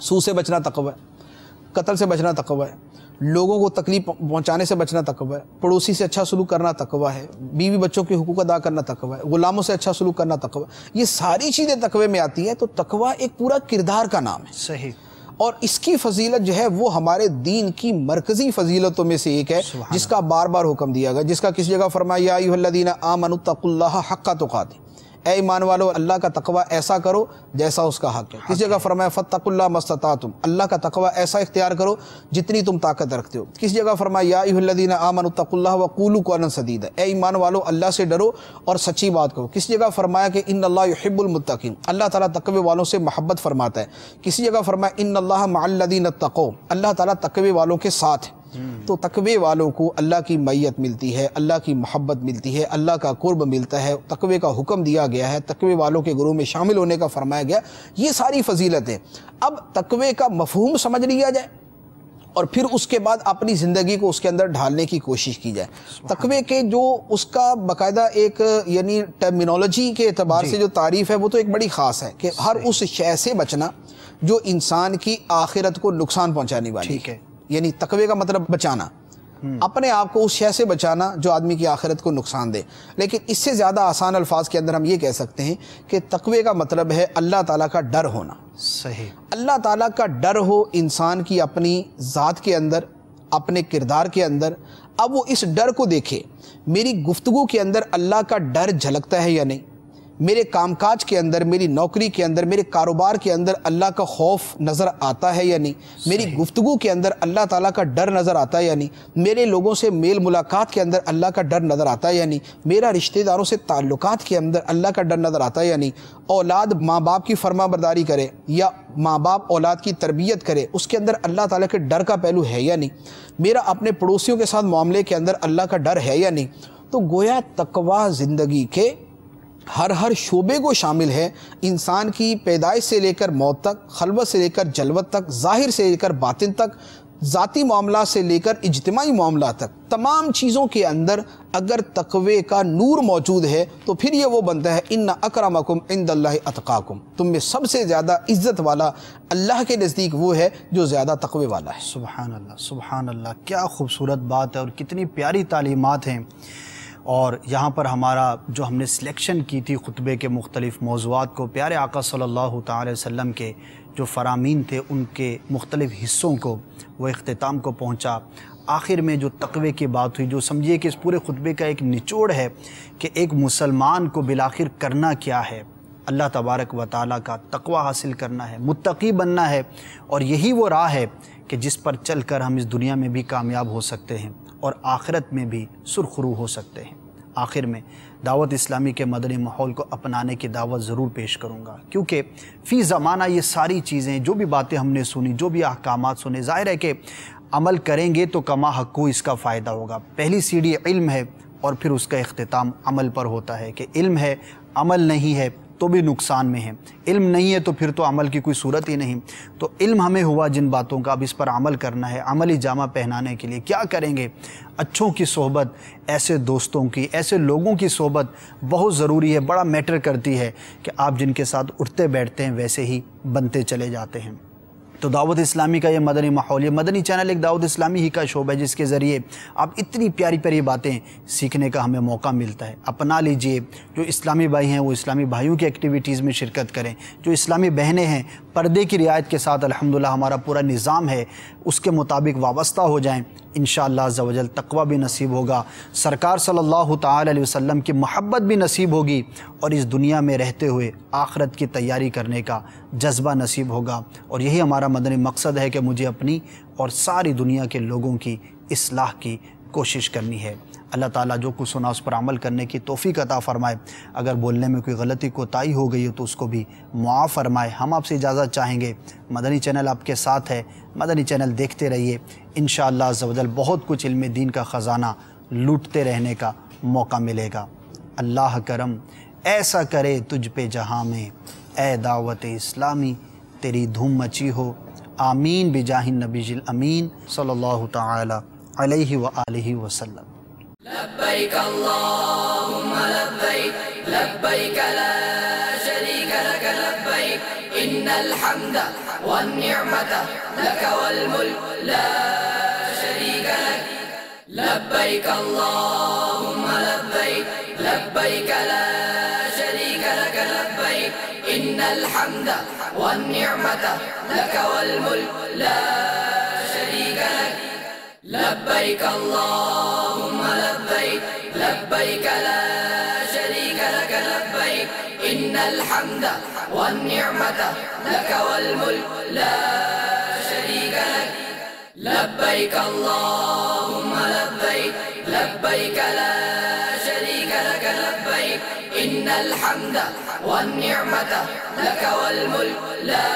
سود سے بچنا تقوی ہے، قتل سے بچنا تقوی ہے، لوگوں کو تکلیف پہنچانے سے بچنا تقوی ہے، پڑوسی سے اچھا سلوک کرنا تقوی ہے، بیوی بچوں کے حقوق ادا کرنا تقوی ہے، غلاموں سے اچھا سلوک کرنا تقوی ہے، یہ ساری چیزیں تقوی میں آتی ہیں، تو تقوی ایک پورا کردار کا نام ہے، صحیح، اور اس کی فضیلت جو ہے وہ ہمارے دین کی مرکزی فضیلتوں میں سے ایک ہے، جس کا بار بار حکم دیا گیا، جس کا کسی جگہ فرمایا یا ایھا الذین آمنوا اتقوا اللہ حق تقاتہ، اے ایمان والو اللہ کا تقوی ایسا کرو جیسا اس کا حق ہے۔ کس جگہ فرمایا فاتقوا اللہ ما استطعتم، اللہ کا تقوی ایسا اختیار کرو جتنی تم طاقت رکھتے ہو۔ کس جگہ فرمایا یا ایھا الذین آمنوا اتقوا اللہ وقولوا قولا سدیدا، اے ایمان والو اللہ سے ڈرو اور سچی بات کرو۔ کس جگہ فرمایا کہ ان اللہ یحب المتقین، اللہ تعالیٰ تقوی والوں سے محبت فرماتا ہے۔ کسی جگہ فرمایا ان اللہ مع الذین اتقوا، اللہ تعالیٰ تقوی والوں کے ساتھ ہے۔ تو تقوی والوں کو اللہ کی معیت ملتی ہے، اللہ کی محبت ملتی ہے، اللہ کا قرب ملتا ہے، تقوی کا حکم دیا گیا ہے، تقوی والوں کے گروہ میں شامل ہونے کا فرمایا گیا، یہ ساری فضیلتیں۔ اب تقوی کا مفہوم سمجھ لیا جائے اور پھر اس کے بعد اپنی زندگی کو اس کے اندر ڈھالنے کی کوشش کی جائے۔ تقوی کے جو اس کا باقاعدہ ایک یعنی ٹرمینالوجی کے اعتبار سے جو تعریف ہے وہ تو ایک بڑی خاص ہے کہ ہر اس شے سے بچنا جو انسان کی آخرت کو نقصان پہنچانے والی ہے۔ یعنی تقوی کا مطلب بچانا، اپنے آپ کو اس شے سے بچانا جو آدمی کی آخرت کو نقصان دے۔ لیکن اس سے زیادہ آسان الفاظ کے اندر ہم یہ کہہ سکتے ہیں کہ تقوی کا مطلب ہے اللہ تعالیٰ کا ڈر ہونا۔ صحیح، اللہ تعالیٰ کا ڈر ہو انسان کی اپنی ذات کے اندر، اپنے کردار کے اندر۔ اب وہ اس ڈر کو دیکھے، میری گفتگو کے اندر اللہ کا ڈر جھلکتا ہے یا نہیں، میرے کام کاج کے اندر، میری نوکری کے اندر، میرے کاروبار کے اندر اللہ کا خوف نظر آتا ہے یا نہیں، میری گفتگو کے اندر اللہ تعالیٰ کا ڈر نظر آتا ہے یا نہیں، میرے لوگوں سے میل ملاقات کے اندر اللہ کا ڈر نظر آتا ہے یا نہیں، میرا رشتہ داروں سے تعلقات کے اندر اللہ کا ڈر نظر آتا ہے یا نہیں، اولاد ماں باپ کی فرما برداری کرے یا ماں باپ اولاد کی تربیت کرے اس کے اندر اللہ تعالیٰ کے ڈر کا پہلو ہے یا نہیں، میرا اپنے پڑوسیوں کے ساتھ معاملے کے اندر اللہ کا ڈر ہے یا نہیں۔ تو گویا تقویٰ زندگی کے ہر شعبے کو شامل ہے، انسان کی پیدائش سے لے کر موت تک، خلوت سے لے کر جلوت تک، ظاہر سے لے کر باطن تک، ذاتی معاملات سے لے کر اجتماعی معاملات تک، تمام چیزوں کے اندر اگر تقوی کا نور موجود ہے تو پھر یہ وہ بنتا ہے ان اکرمکم عند اللہ اتقاکم، تم میں سب سے زیادہ عزت والا اللہ کے نزدیک وہ ہے جو زیادہ تقوی والا ہے۔ سبحان اللہ، سبحان اللہ، کیا خوبصورت بات ہے اور کتنی پیاری تعلیمات ہیں۔ اور یہاں پر ہمارا جو ہم نے سلیکشن کی تھی خطبے کے مختلف موضوعات کو، پیارے آقا صلی اللہ تعالی وسلم کے جو فرامین تھے ان کے مختلف حصوں کو وہ اختتام کو پہنچا۔ آخر میں جو تقوی کی بات ہوئی، جو سمجھیے کہ اس پورے خطبے کا ایک نچوڑ ہے کہ ایک مسلمان کو بالآخر کرنا کیا ہے، اللہ تبارک و تعالیٰ کا تقوی حاصل کرنا ہے، متقی بننا ہے، اور یہی وہ راہ ہے کہ جس پر چل کر ہم اس دنیا میں بھی کامیاب ہو سکتے ہیں اور آخرت میں بھی سرخرو ہو سکتے ہیں۔ آخر میں دعوت اسلامی کے مدنی ماحول کو اپنانے کی دعوت ضرور پیش کروں گا، کیونکہ فی زمانہ یہ ساری چیزیں، جو بھی باتیں ہم نے سنی، جو بھی احکامات سنے، ظاہر ہے کہ عمل کریں گے تو کما حقو اس کا فائدہ ہوگا۔ پہلی سیڑھی علم ہے اور پھر اس کا اختتام عمل پر ہوتا ہے کہ علم ہے، عمل نہیں ہے تو بھی نقصان میں ہے، علم نہیں ہے تو پھر تو عمل کی کوئی صورت ہی نہیں۔ تو علم ہمیں ہوا جن باتوں کا، اب اس پر عمل کرنا ہے۔ عملی جامہ پہنانے کے لیے کیا کریں گے؟ اچھوں کی صحبت، ایسے دوستوں کی، ایسے لوگوں کی صحبت بہت ضروری ہے، بڑا میٹر کرتی ہے کہ آپ جن کے ساتھ اٹھتے بیٹھتے ہیں ویسے ہی بنتے چلے جاتے ہیں۔ تو دعوت اسلامی کا یہ مدنی ماحول، یہ مدنی چینل ایک دعوت اسلامی ہی کا شعبہ ہے جس کے ذریعے آپ اتنی پیاری پیاری باتیں سیکھنے کا ہمیں موقع ملتا ہے۔ اپنا لیجئے، جو اسلامی بھائی ہیں وہ اسلامی بھائیوں کی ایکٹیویٹیز میں شرکت کریں، جو اسلامی بہنیں ہیں پردے کی رعایت کے ساتھ الحمدللہ ہمارا پورا نظام ہے اس کے مطابق وابستہ ہو جائیں، انشاءاللہ عز و جل تقوی بھی نصیب ہوگا، سرکار صلی اللہ تعالی علیہ وسلم کی محبت بھی نصیب ہوگی، اور اس دنیا میں رہتے ہوئے آخرت کی تیاری کرنے کا جذبہ نصیب ہوگا۔ اور یہی ہمارا مدنی مقصد ہے کہ مجھے اپنی اور ساری دنیا کے لوگوں کی اصلاح کی کوشش کرنی ہے۔ اللہ تعالیٰ جو کچھ سنا اس پر عمل کرنے کی توفیق عطا فرمائے، اگر بولنے میں کوئی غلطی کوتاہی ہو گئی ہے تو اس کو بھی معاف فرمائے۔ ہم آپ سے اجازت چاہیں گے، مدنی چینل آپ کے ساتھ ہے، مدنی چینل دیکھتے رہیے، انشاءاللہ عز و جل بہت کچھ علم دین کا خزانہ لوٹتے رہنے کا موقع ملے گا۔ اللہ کرم ایسا کرے تجھ پہ جہاں میں، اے دعوت اسلامی تیری دھوم مچی ہو، آمین بجاہ النبی الامین صلی اللہ تعالی علیہ وآلہ وسلم۔ لبيك اللهم لبيك لبيك لا شريك لك لبيك إن الحمد والنعمة لك والملك لا شريك لك لبيك اللهم لبيك لبيك لا شريك لك لبيك إن الحمد والنعمة لك والملك لا شريك لك لبيك اللهم لبيك لبيك لا شريك لك لبيك إن الحمد والنعمة لك والملك لا شريك لك لبيك اللهم لبيك لبيك لا شريك لك لبيك إن الحمد والنعمة لك والملك لا